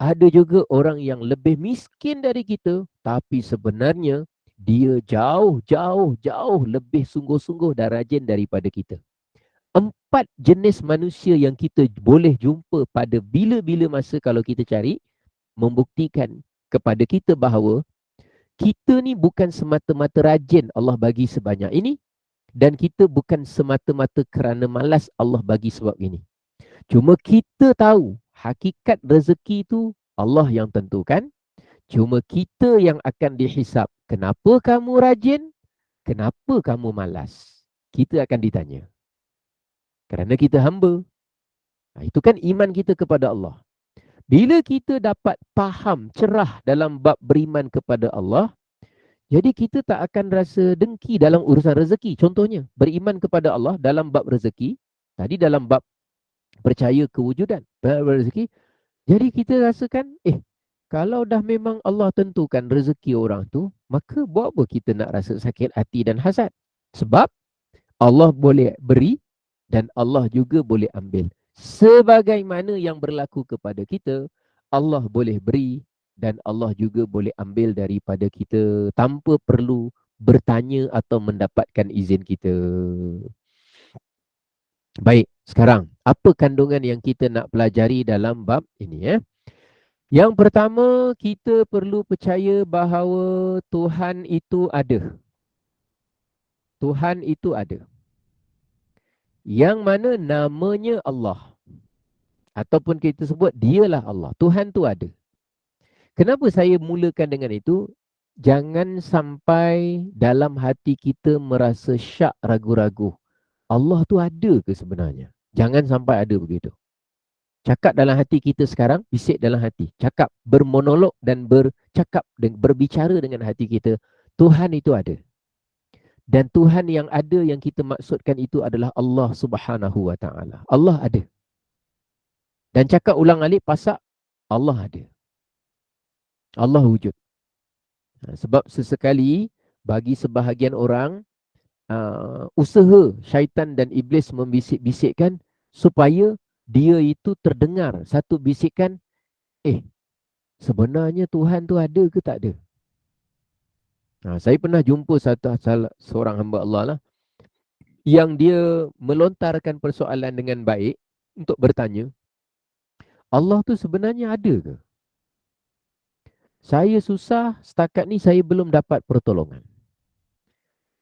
Ada juga orang yang lebih miskin dari kita, tapi sebenarnya dia jauh lebih sungguh-sungguh dan rajin daripada kita. 4 jenis manusia yang kita boleh jumpa pada bila-bila masa kalau kita cari, membuktikan kepada kita bahawa kita ni bukan semata-mata rajin Allah bagi sebanyak ini, dan kita bukan semata-mata kerana malas Allah bagi sebab ini. Cuma kita tahu hakikat rezeki itu Allah yang tentukan. Cuma kita yang akan dihisap. Kenapa kamu rajin? Kenapa kamu malas? Kita akan ditanya. Kerana kita hamba. Itu kan iman kita kepada Allah. Bila kita dapat faham cerah dalam bab beriman kepada Allah, jadi kita tak akan rasa dengki dalam urusan rezeki. Contohnya, beriman kepada Allah dalam bab rezeki. Tadi dalam bab percaya kewujudan rezeki. Jadi kita rasakan, kalau dah memang Allah tentukan rezeki orang tu, maka buat apa kita nak rasa sakit hati dan hasad? Sebab Allah boleh beri dan Allah juga boleh ambil. Sebagaimana yang berlaku kepada kita, Allah boleh beri dan Allah juga boleh ambil daripada kita tanpa perlu bertanya atau mendapatkan izin kita. Baik, sekarang apa kandungan yang kita nak pelajari dalam bab ini? Yang pertama, kita perlu percaya bahawa Tuhan itu ada. Tuhan itu ada. Yang mana namanya Allah. Ataupun kita sebut dialah Allah. Tuhan tu ada. Kenapa saya mulakan dengan itu? Jangan sampai dalam hati kita merasa syak ragu-ragu. Allah tu ada ke sebenarnya? Jangan sampai ada begitu. Cakap dalam hati kita sekarang, bisik dalam hati. Cakap, bermonolog dan bercakap dan berbicara dengan hati kita. Tuhan itu ada. Dan Tuhan yang ada yang kita maksudkan itu adalah Allah Subhanahu Wa Taala. Allah ada. Dan cakap ulang alik pasak, Allah ada. Allah wujud. Sebab sesekali bagi sebahagian orang, usaha syaitan dan iblis membisik-bisikkan supaya dia itu terdengar satu bisikan, sebenarnya Tuhan tu ada ke tak ada? Saya pernah jumpa seorang hamba Allah lah, yang dia melontarkan persoalan dengan baik untuk bertanya, Allah tu sebenarnya ada ke? Saya susah, setakat ni saya belum dapat pertolongan.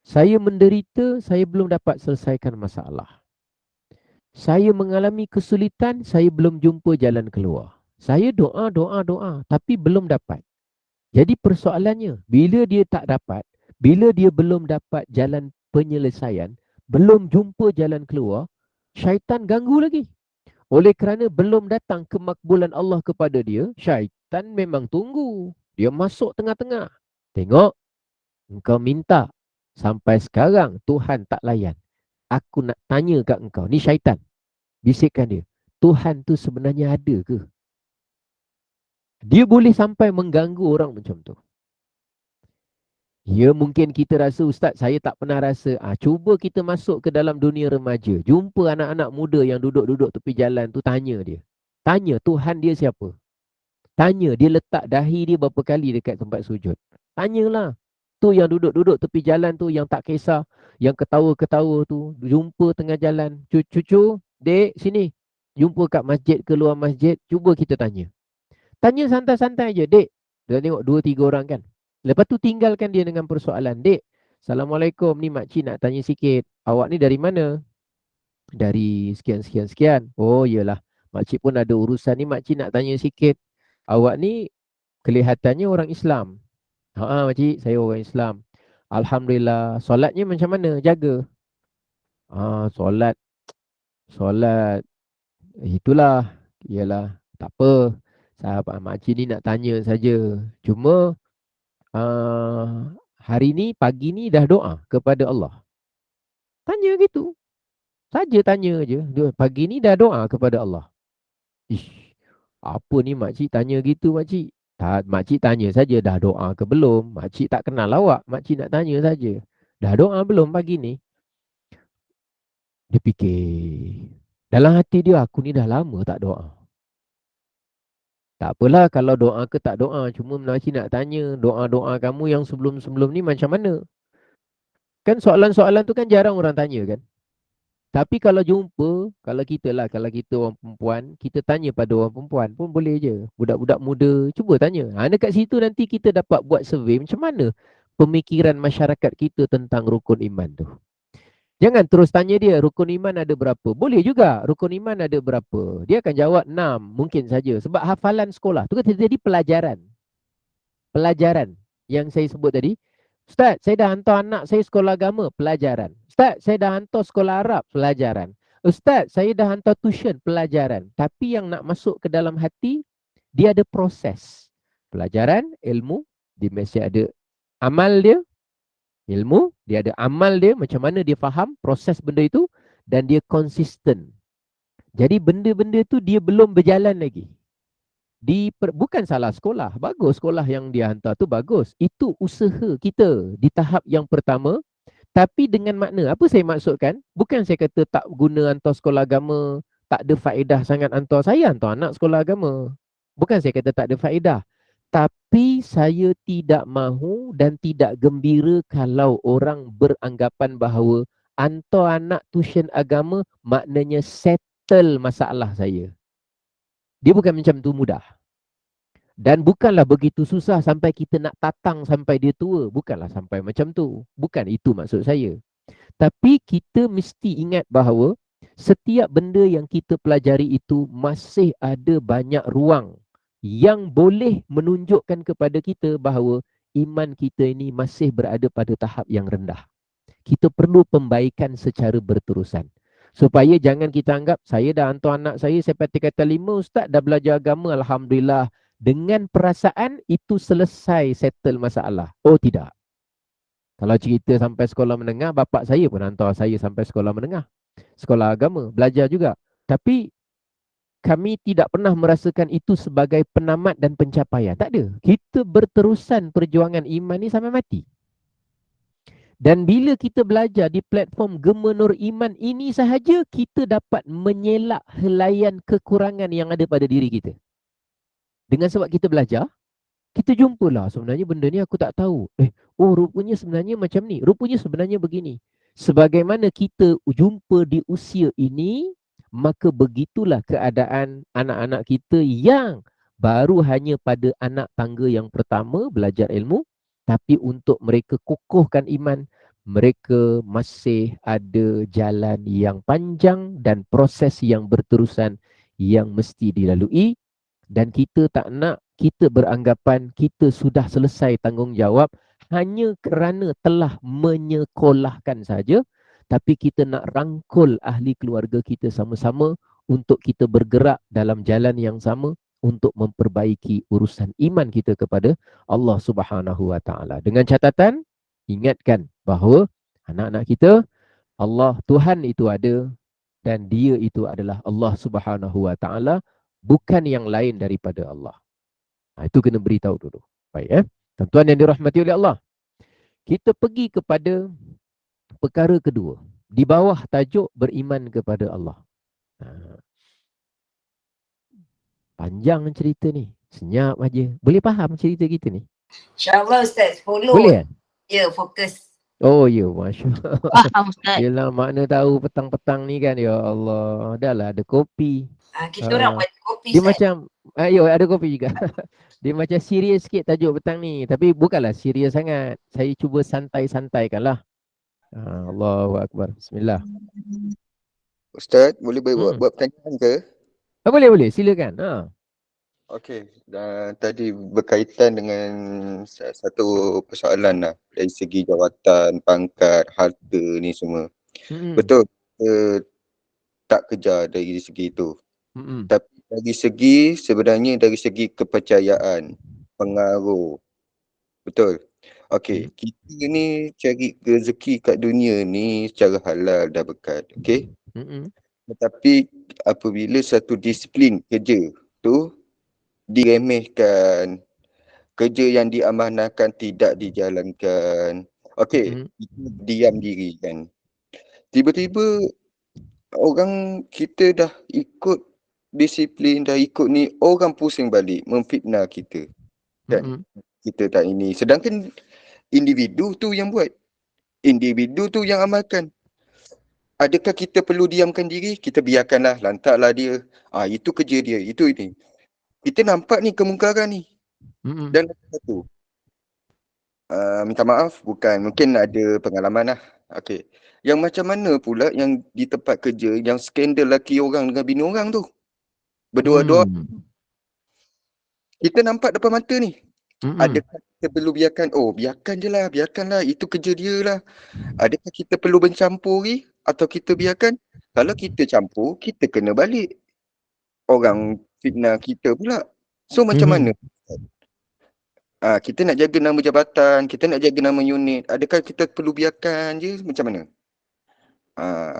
Saya menderita, saya belum dapat selesaikan masalah. Saya mengalami kesulitan, saya belum jumpa jalan keluar. Saya doa, tapi belum dapat. Jadi persoalannya, bila dia tak dapat, bila dia belum dapat jalan penyelesaian, belum jumpa jalan keluar, syaitan ganggu lagi. Oleh kerana belum datang kemakbulan Allah kepada dia, syaitan memang tunggu. Dia masuk tengah-tengah. Tengok, engkau minta. Sampai sekarang Tuhan tak layan. Aku nak tanya kat engkau. Ni syaitan. Bisikkan dia. Tuhan tu sebenarnya ada ke? Dia boleh sampai mengganggu orang macam tu. Ya mungkin kita rasa, Ustaz, saya tak pernah rasa. Cuba kita masuk ke dalam dunia remaja. Jumpa anak-anak muda yang duduk-duduk tepi jalan tu, tanya dia. Tanya Tuhan dia siapa? Tanya dia letak dahi dia berapa kali dekat tempat sujud. Tanyalah. Tu yang duduk-duduk tepi jalan tu, yang tak kisah, yang ketawa-ketawa tu, jumpa tengah jalan. Cucu, dek, sini. Jumpa kat masjid ke luar masjid, cuba kita tanya. Tanya santai-santai je, dek. Dia tengok 2-3 orang kan. Lepas tu tinggalkan dia dengan persoalan. Dek, Assalamualaikum, ni makcik nak tanya sikit. Awak ni dari mana? Dari sekian-sekian-sekian. Oh iyalah, makcik pun ada urusan ni, makcik nak tanya sikit. Awak ni kelihatannya orang Islam. Makcik, saya orang Islam. Alhamdulillah. Solatnya macam mana? Jaga. Solat. Solat. Itulah. Iyalah. Tak apa. Sahabat makcik ni nak tanya saja. Cuma hari ni, pagi ni dah doa kepada Allah. Tanya gitu. Saja tanya je. Pagi ni dah doa kepada Allah. Ish, apa ni makcik tanya gitu makcik? Makcik tanya saja dah doa ke belum? Makcik tak kenal awak. Makcik nak tanya saja. Dah doa belum pagi ni? Dia fikir. Dalam hati dia, aku ni dah lama tak doa. Tak apalah kalau doa ke tak doa. Cuma makcik nak tanya, doa-doa kamu yang sebelum-sebelum ni macam mana? Kan soalan-soalan tu kan jarang orang tanya kan? Tapi kalau jumpa, kalau kita lah, kalau kita orang perempuan, kita tanya pada orang perempuan pun boleh je. Budak-budak muda, cuba tanya. Dekat situ nanti kita dapat buat survey macam mana pemikiran masyarakat kita tentang rukun iman tu. Jangan terus tanya dia, rukun iman ada berapa? Boleh juga, rukun iman ada berapa? Dia akan jawab 6, mungkin saja. Sebab hafalan sekolah, tu kan jadi pelajaran. Pelajaran yang saya sebut tadi. Ustaz, saya dah hantar anak saya sekolah agama, pelajaran. Ustaz, saya dah hantar sekolah Arab, pelajaran. Ustaz, saya dah hantar tuition, pelajaran. Tapi yang nak masuk ke dalam hati, dia ada proses. Pelajaran, ilmu, dia mesti ada amal dia, ilmu, dia ada amal dia, macam mana dia faham proses benda itu, dan dia konsisten. Jadi benda-benda tu dia belum berjalan lagi. Bukan salah sekolah, bagus sekolah yang dia hantar tu bagus. Itu usaha kita di tahap yang pertama. Tapi dengan makna, apa saya maksudkan? Bukan saya kata tak guna hantar sekolah agama, tak ada faedah sangat hantar. Saya hantar anak sekolah agama. Bukan saya kata tak ada faedah. Tapi saya tidak mahu dan tidak gembira kalau orang beranggapan bahawa hantar anak tuition agama maknanya settle masalah saya. Dia bukan macam tu mudah. Dan bukanlah begitu susah sampai kita nak tatang sampai dia tua. Bukanlah sampai macam tu. Bukan itu maksud saya. Tapi kita mesti ingat bahawa setiap benda yang kita pelajari itu masih ada banyak ruang yang boleh menunjukkan kepada kita bahawa iman kita ini masih berada pada tahap yang rendah. Kita perlu pembaikan secara berterusan. Supaya jangan kita anggap, saya dah hantar anak saya sampai tingkatan 5, Ustaz dah belajar agama, Alhamdulillah. Dengan perasaan itu selesai settle masalah. Oh tidak. Kalau cerita sampai sekolah menengah, bapa saya pun hantar saya sampai sekolah menengah. Sekolah agama, belajar juga. Tapi kami tidak pernah merasakan itu sebagai penamat dan pencapaian. Tak ada. Kita berterusan perjuangan iman ni sampai mati. Dan bila kita belajar di platform Gema Nur Iman ini sahaja, kita dapat menyelak helaian kekurangan yang ada pada diri kita. Dengan sebab kita belajar, kita jumpalah sebenarnya benda ni aku tak tahu. Rupanya sebenarnya macam ni. Rupanya sebenarnya begini. Sebagaimana kita jumpa di usia ini, maka begitulah keadaan anak-anak kita yang baru hanya pada anak tangga yang pertama belajar ilmu. Tapi untuk mereka kukuhkan iman, mereka masih ada jalan yang panjang dan proses yang berterusan yang mesti dilalui. Dan kita tak nak kita beranggapan kita sudah selesai tanggungjawab hanya kerana telah menyekolahkan saja. Tapi kita nak rangkul ahli keluarga kita sama-sama untuk kita bergerak dalam jalan yang sama untuk memperbaiki urusan iman kita kepada Allah Subhanahu wa taala. Dengan catatan, ingatkan bahawa anak-anak kita, Allah Tuhan itu ada dan dia itu adalah Allah Subhanahu wa taala, bukan yang lain daripada Allah. Itu kena beritahu dulu. Baik, tuan-tuan yang dirahmati oleh Allah. Kita pergi kepada perkara kedua. Di bawah tajuk beriman kepada Allah. Panjang cerita ni. Senyap aja. Boleh faham cerita kita ni? InsyaAllah Ustaz, follow. Boleh? Ya, fokus. Oh ya, Masya Allah. Faham Ustaz. Yelah, makna tahu petang-petang ni kan. Ya Allah. Dah lah, ada kopi. Kita orang buat kopi Dia Ustaz. macam, ada kopi juga. Dia macam serius sikit tajuk petang ni. Tapi bukanlah serius sangat. Saya cuba santai-santaikan lah. Allahu Akbar. Bismillah. Ustaz, boleh buat pertanyaan ke? Boleh. Silakan. Okey, dan tadi berkaitan dengan satu persoalan lah dari segi jawatan, pangkat, harta ni semua. Betul, tak kejar dari segi itu. Tapi dari segi, sebenarnya dari segi kepercayaan, pengaruh. Betul. Okey, kita ni cari rezeki kat dunia ni secara halal dah berkat. Okey. Tetapi apabila satu disiplin kerja tu diremehkan, kerja yang diamanahkan tidak dijalankan, okey, itu diam diri kan. Tiba-tiba orang kita dah ikut disiplin, dah ikut ni, orang pusing balik memfitnah kita kan. Kita tak ini, sedangkan individu tu yang buat, individu tu yang amalkan. Adakah kita perlu diamkan diri? Kita biarkanlah, lantaklah dia. Itu kerja dia, itu ini. Kita nampak ni kemungkaran ni. Dan satu, minta maaf, bukan, mungkin ada pengalaman lah. Okey. Yang macam mana pula yang di tempat kerja, yang skandal laki orang dengan bini orang tu? Berdua-dua. Kita nampak depan mata ni. Adakah kita perlu biarkan? Biarkan je lah, biarkanlah. Itu kerja dia lah. Adakah kita perlu mencampuri atau kita biarkan? Kalau kita campur, kita kena balik. Orang fitnah kita pula. So macam mana? Kita nak jaga nama jabatan, kita nak jaga nama unit. Adakah kita perlu biarkan je? Macam mana?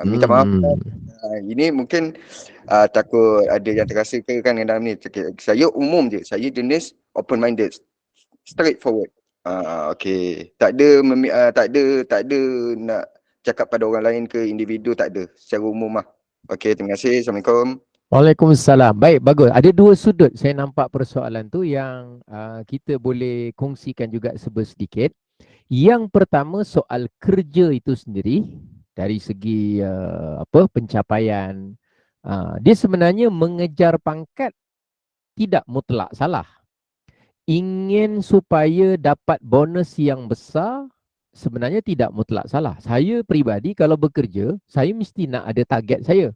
Minta maaf. Ini mungkin takut ada yang terasa ke kan dalam ni. Saya umum je. Saya jenis open-minded. Straightforward. Okay. Tak ada nak cakap pada orang lain ke individu, tak ada. Secara umum lah. Okay, terima kasih. Assalamualaikum. Waalaikumsalam. Baik, bagus. Ada dua sudut saya nampak persoalan tu yang kita boleh kongsikan juga sedikit. Yang pertama soal kerja itu sendiri dari segi pencapaian. Dia sebenarnya mengejar pangkat tidak mutlak salah. Ingin supaya dapat bonus yang besar sebenarnya tidak mutlak salah. Saya peribadi kalau bekerja, saya mesti nak ada target saya.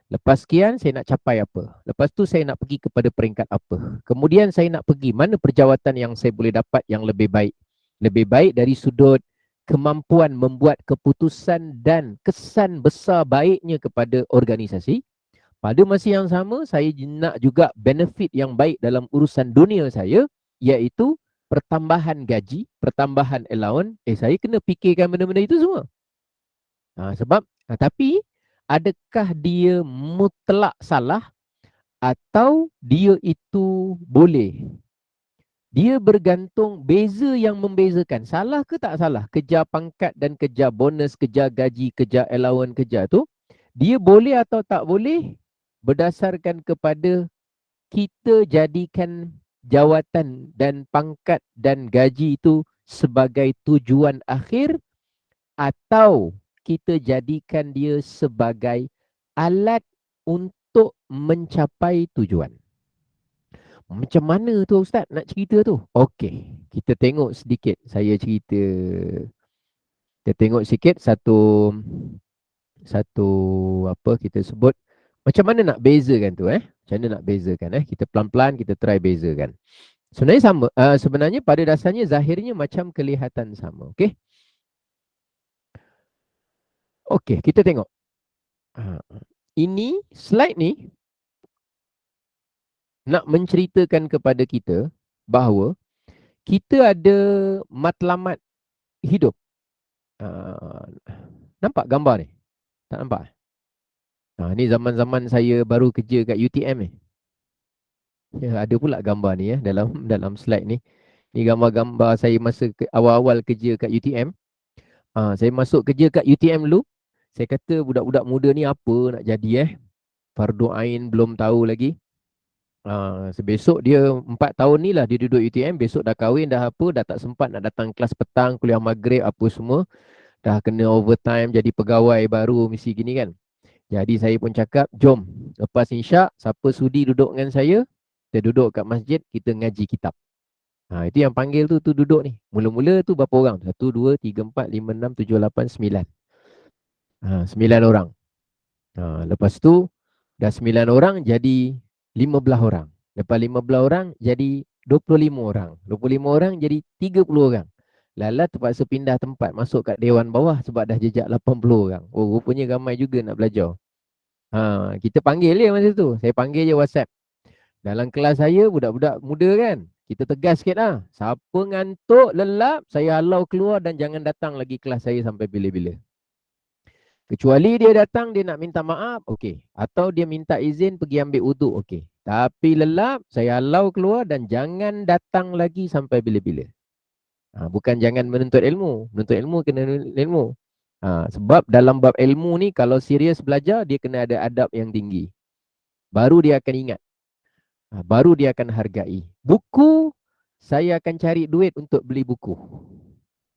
Lepas sekian saya nak capai apa. Lepas tu saya nak pergi kepada peringkat apa. Kemudian saya nak pergi mana perjawatan yang saya boleh dapat yang lebih baik. Lebih baik dari sudut kemampuan membuat keputusan dan kesan besar baiknya kepada organisasi. Pada masa yang sama, saya nak juga benefit yang baik dalam urusan dunia saya, iaitu pertambahan gaji, pertambahan allowance. Saya kena fikirkan benda-benda itu semua. Tapi adakah dia mutlak salah atau dia itu boleh? Dia bergantung beza yang membezakan. Salah ke tak salah? Kejar pangkat dan kejar bonus, kejar gaji, kejar allowance, kejar tu. Dia boleh atau tak boleh berdasarkan kepada kita jadikan jawatan dan pangkat dan gaji itu sebagai tujuan akhir atau kita jadikan dia sebagai alat untuk mencapai tujuan. Macam mana tu Ustaz nak cerita tu? Okey, kita tengok sedikit. Saya cerita. Kita tengok sikit satu apa kita sebut. Macam mana nak bezakan tu Macam mana nak bezakan Kita pelan-pelan kita try bezakan. Sebenarnya sama. Sebenarnya pada dasarnya zahirnya macam kelihatan sama. Okey. Okey, kita tengok. ini, slide ni nak menceritakan kepada kita bahawa kita ada matlamat hidup. Nampak gambar ni? Tak nampak? Ni zaman-zaman saya baru kerja kat UTM ni. Ya, ada pula gambar ni ya dalam slide ni. Ni gambar-gambar saya masa awal-awal kerja kat UTM. Saya masuk kerja kat UTM dulu. Saya kata budak-budak muda ni apa nak jadi Fardu Ain belum tahu lagi. Sebesok dia 4 tahun ni lah dia duduk UTM. Besok dah kahwin dah apa, dah tak sempat nak datang kelas petang, kuliah maghrib apa semua. Dah kena overtime jadi pegawai baru mesti gini kan. Jadi saya pun cakap, jom lepas insya, siapa sudi duduk dengan saya, kita duduk kat masjid, kita ngaji kitab. Itu yang panggil tu duduk ni. Mula-mula tu berapa orang? 1, 2, 3, 4, 5, 6, 7, 8, 9. 9 orang. Lepas tu dah 9 orang jadi 15 orang. Lepas 15 orang jadi 25 orang. 25 orang jadi 30 orang. Lala terpaksa pindah tempat masuk kat dewan bawah sebab dah jejak 80 orang. Oh, rupanya ramai juga nak belajar. Kita panggil dia masa tu. Saya panggil je WhatsApp. Dalam kelas saya budak-budak muda kan. Kita tegas sikit lah. Siapa ngantuk, lelap, saya halau keluar dan jangan datang lagi kelas saya sampai bila-bila. Kecuali dia datang, dia nak minta maaf, okey. Atau dia minta izin pergi ambil wuduk, okey. Tapi lelap, saya halau keluar dan jangan datang lagi sampai bila-bila. Bukan jangan menuntut ilmu. Menuntut ilmu kena ilmu. Sebab dalam bab ilmu ni, kalau serius belajar, dia kena ada adab yang tinggi. Baru dia akan ingat. Baru dia akan hargai. Buku, saya akan cari duit untuk beli buku.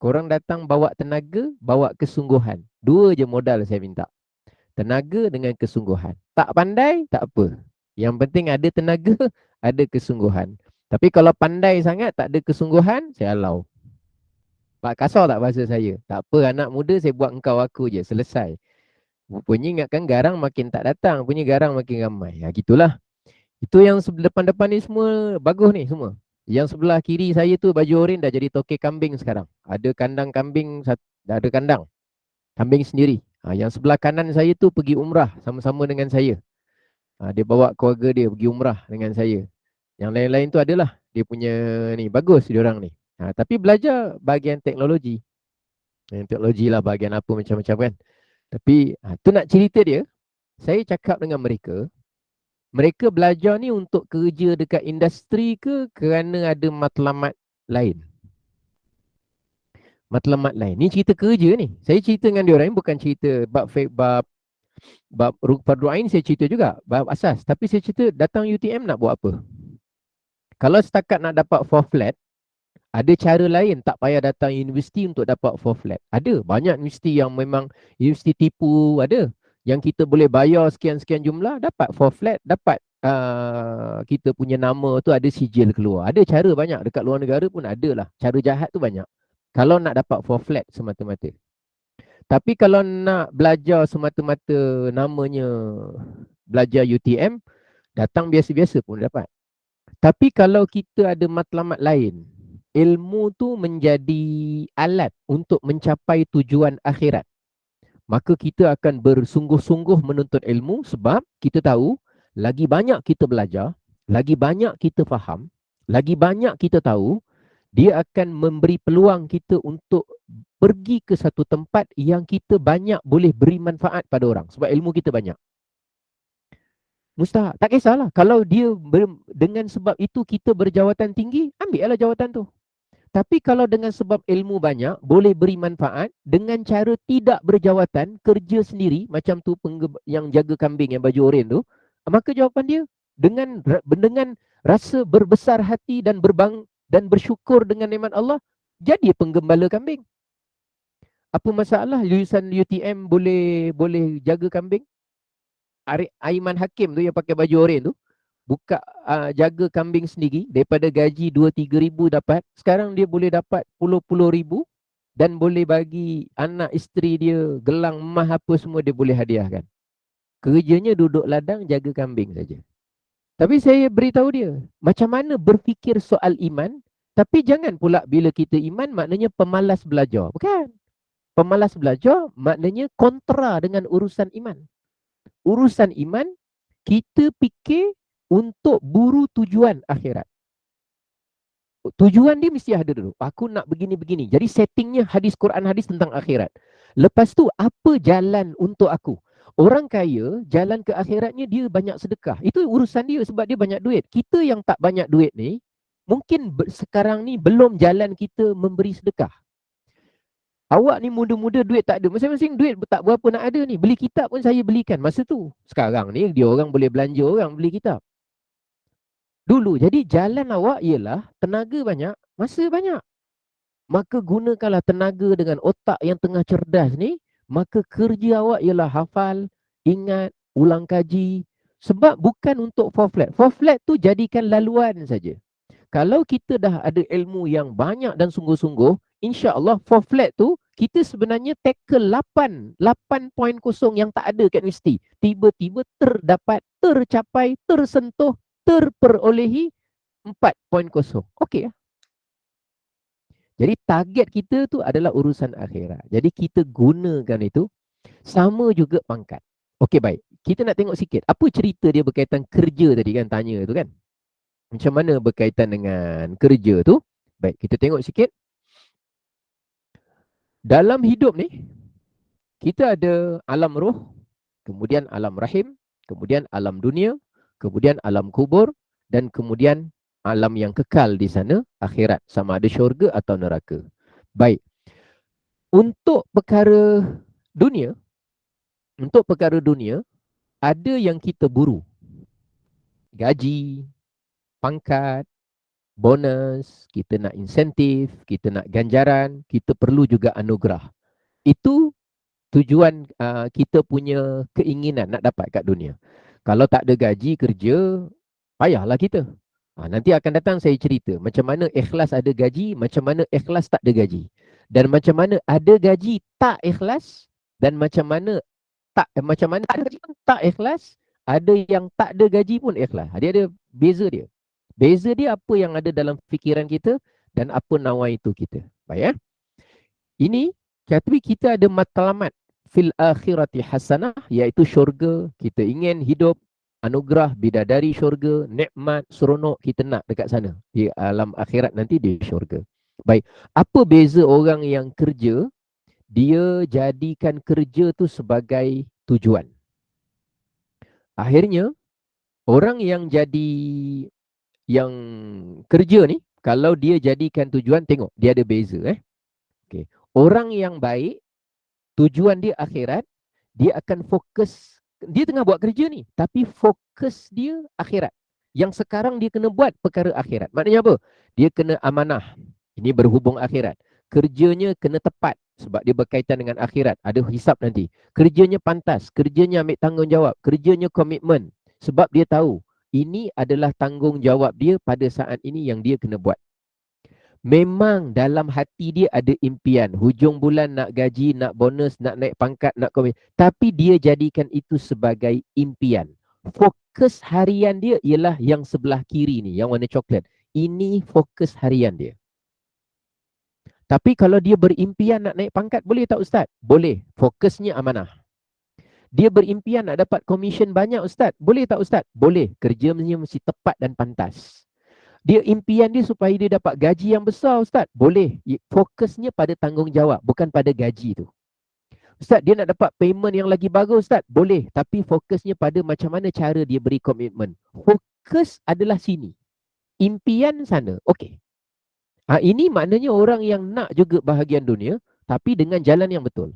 Korang datang bawa tenaga, bawa kesungguhan. 2 je modal saya minta. Tenaga dengan kesungguhan. Tak pandai, tak apa. Yang penting ada tenaga, ada kesungguhan. Tapi kalau pandai sangat, tak ada kesungguhan, saya halau. Pak kasar tak bahasa saya? Tak apa, anak muda saya buat engkau aku je, selesai. Rupanya ingatkan garang makin tak datang, punya garang makin ramai. Gitulah. Itu yang depan-depan ni semua bagus ni semua. Yang sebelah kiri saya tu baju oren dah jadi toke kambing sekarang. Ada kandang kambing, dah ada kandang. Kambing sendiri. Yang sebelah kanan saya tu pergi umrah sama-sama dengan saya. Dia bawa keluarga dia pergi umrah dengan saya. Yang lain-lain tu adalah dia punya ni, bagus diorang ni. Tapi belajar bahagian teknologi. Teknologi lah bahagian apa macam-macam kan. Tapi tu nak cerita dia, saya cakap dengan mereka, mereka belajar ni untuk kerja dekat industri ke kerana ada matlamat lain? Matlamat lain. Ni cerita kerja ni. Saya cerita dengan diorang, bukan cerita bab Fardu Ain saya cerita juga, bab asas. Tapi saya cerita datang UTM nak buat apa? Kalau setakat nak dapat 4 flat, ada cara lain, tak payah datang universiti untuk dapat 4 flat. Ada, banyak universiti yang memang universiti tipu, ada. Yang kita boleh bayar sekian-sekian jumlah, dapat 4 flat, dapat kita punya nama tu ada sijil keluar. Ada cara banyak, dekat luar negara pun ada lah. Cara jahat tu banyak. Kalau nak dapat 4 flat semata-mata. Tapi kalau nak belajar semata-mata namanya belajar UTM, datang biasa-biasa pun dapat. Tapi kalau kita ada matlamat lain, ilmu tu menjadi alat untuk mencapai tujuan akhirat, maka kita akan bersungguh-sungguh menuntut ilmu sebab kita tahu lagi banyak kita belajar, lagi banyak kita faham, lagi banyak kita tahu, dia akan memberi peluang kita untuk pergi ke satu tempat yang kita banyak boleh beri manfaat pada orang sebab ilmu kita banyak. Mustahak, tak kisahlah. Kalau dia dengan sebab itu kita berjawatan tinggi, ambillah jawatan tu. Tapi kalau dengan sebab ilmu banyak, boleh beri manfaat dengan cara tidak berjawatan, kerja sendiri, macam tu yang jaga kambing yang baju oren tu, maka jawapan dia dengan rasa berbesar hati dan bersyukur dengan nikmat Allah, jadi penggembala kambing. Apa masalah lulusan UTM boleh jaga kambing? Aiman Hakim tu yang pakai baju oren tu, buka jaga kambing sendiri, daripada gaji 2-3 ribu dapat, sekarang dia boleh dapat puluh-puluh ribu dan boleh bagi anak isteri dia gelang emas apa semua dia boleh hadiahkan. Kerjanya duduk ladang jaga kambing saja. Tapi saya beritahu dia, macam mana berfikir soal iman, tapi jangan pula bila kita iman maknanya pemalas belajar. Bukan. Pemalas belajar maknanya kontra dengan urusan iman. urusan iman, kita fikir untuk buru tujuan akhirat. Tujuan dia mesti ada dulu. Aku nak begini-begini. Jadi settingnya hadis Quran, hadis tentang akhirat. Lepas tu apa jalan untuk aku? Orang kaya jalan ke akhiratnya dia banyak sedekah. Itu urusan dia sebab dia banyak duit. Kita yang tak banyak duit ni, mungkin sekarang ni belum jalan kita memberi sedekah. Awak ni muda-muda duit tak ada. Masing-masing duit tak berapa nak ada ni. Beli kitab pun saya belikan masa tu. Sekarang ni dia orang boleh belanja orang beli kitab. Dulu, jadi jalan awak ialah tenaga banyak, masa banyak. Maka gunakanlah tenaga dengan otak yang tengah cerdas ni, maka kerja awak ialah hafal, ingat, ulang kaji. Sebab bukan untuk for flat. For flat tu jadikan laluan saja. Kalau kita dah ada ilmu yang banyak dan sungguh-sungguh, insya-Allah for flat tu kita sebenarnya tackle 8.0 yang tak ada kat universiti. Tiba-tiba terdapat, tercapai, tersentuh, terperolehi 4.0. Okey lah. Jadi target kita tu adalah urusan akhirat. Jadi kita gunakan itu. Sama juga pangkat. Okey baik. Kita nak tengok sikit. Apa cerita dia berkaitan kerja tadi kan? Tanya tu kan. Macam mana berkaitan dengan kerja tu? Baik, kita tengok sikit. Dalam hidup ni, kita ada alam roh, kemudian alam rahim, kemudian alam dunia, kemudian alam kubur, dan kemudian alam yang kekal di sana, akhirat, sama ada syurga atau neraka. Baik. Untuk perkara dunia, ada yang kita buru. Gaji, pangkat, bonus, kita nak insentif, kita nak ganjaran, kita perlu juga anugerah. Itu tujuan kita punya keinginan nak dapat kat dunia. Kalau tak ada gaji kerja, payahlah kita. Nanti akan datang saya cerita macam mana ikhlas ada gaji, macam mana ikhlas tak ada gaji. Dan macam mana ada gaji tak ikhlas, dan macam mana ada gaji pun tak ikhlas, ada yang tak ada gaji pun ikhlas. Dia ada beza dia. Beza dia apa yang ada dalam fikiran kita dan apa nawaitu kita. Baik ya. Ini tapi kita ada matlamat fil akhirati hasanah, iaitu syurga. Kita ingin hidup anugerah bidadari syurga, nikmat, seronok kita nak dekat sana. Di alam akhirat nanti di syurga. Baik, apa beza orang yang kerja? Dia jadikan kerja tu sebagai tujuan. Akhirnya orang yang kerja ni, kalau dia jadikan tujuan, tengok dia ada beza. Okay. Orang yang baik, tujuan dia akhirat, dia akan fokus, dia tengah buat kerja ni, tapi fokus dia akhirat. Yang sekarang dia kena buat perkara akhirat. Maknanya apa? Dia kena amanah. Ini berhubung akhirat. Kerjanya kena tepat sebab dia berkaitan dengan akhirat. Ada hisap nanti. Kerjanya pantas, kerjanya ambil tanggungjawab, kerjanya komitmen. Sebab dia tahu ini adalah tanggungjawab dia pada saat ini yang dia kena buat. Memang dalam hati dia ada impian. Hujung bulan nak gaji, nak bonus, nak naik pangkat, nak komit. Tapi dia jadikan itu sebagai impian. Fokus harian dia ialah yang sebelah kiri ni, yang warna coklat. Ini fokus harian dia. Tapi kalau dia berimpian nak naik pangkat, boleh tak Ustaz? Boleh. Fokusnya amanah. Dia berimpian nak dapat komisen banyak Ustaz. Boleh tak Ustaz? Boleh. Kerjanya mesti tepat dan pantas. Dia impian dia supaya dia dapat gaji yang besar Ustaz. Boleh. Fokusnya pada tanggungjawab, bukan pada gaji tu. Ustaz, dia nak dapat payment yang lagi bagus Ustaz. Boleh. Tapi fokusnya pada macam mana cara dia beri komitmen. Fokus adalah sini. Impian sana. Okey. Ini maknanya orang yang nak juga bahagian dunia, tapi dengan jalan yang betul.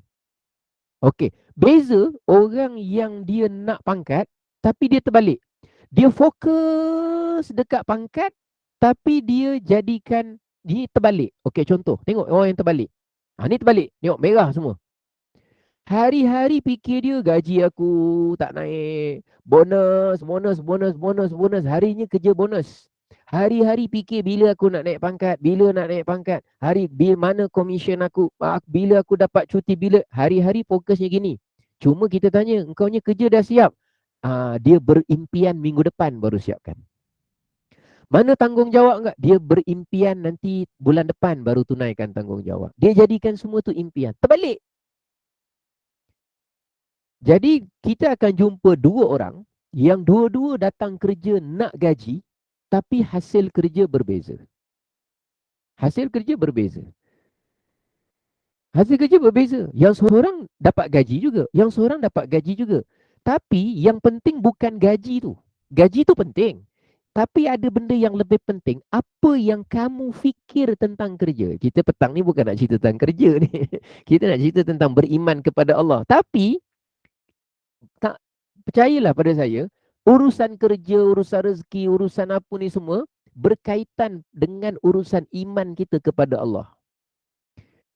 Okey, beza orang yang dia nak pangkat tapi dia terbalik. Dia fokus dekat pangkat tapi dia jadikan dia terbalik. Okey, contoh, tengok orang yang terbalik. Ni terbalik, tengok merah semua. Hari-hari fikir dia gaji aku tak naik, bonus, harinya kerja bonus. Hari-hari fikir bila aku nak naik pangkat, bila mana komisen aku, bila aku dapat cuti, hari-hari fokusnya gini. Cuma kita tanya, engkaunya kerja dah siap? Dia berimpian minggu depan baru siapkan. Mana tanggungjawab enggak? Dia berimpian nanti bulan depan baru tunaikan tanggungjawab. Dia jadikan semua tu impian. Terbalik. Jadi kita akan jumpa dua orang yang dua-dua datang kerja nak gaji, tapi hasil kerja berbeza. Hasil kerja berbeza. Hasil kerja berbeza. Yang seorang dapat gaji juga, yang seorang dapat gaji juga. Tapi yang penting bukan gaji tu. Gaji tu penting. Tapi ada benda yang lebih penting. Apa yang kamu fikir tentang kerja? Kita petang ni bukan nak cerita tentang kerja ni. Kita nak cerita tentang beriman kepada Allah. Tapi tak percayalah pada saya, urusan kerja, urusan rezeki, urusan apa ni semua berkaitan dengan urusan iman kita kepada Allah.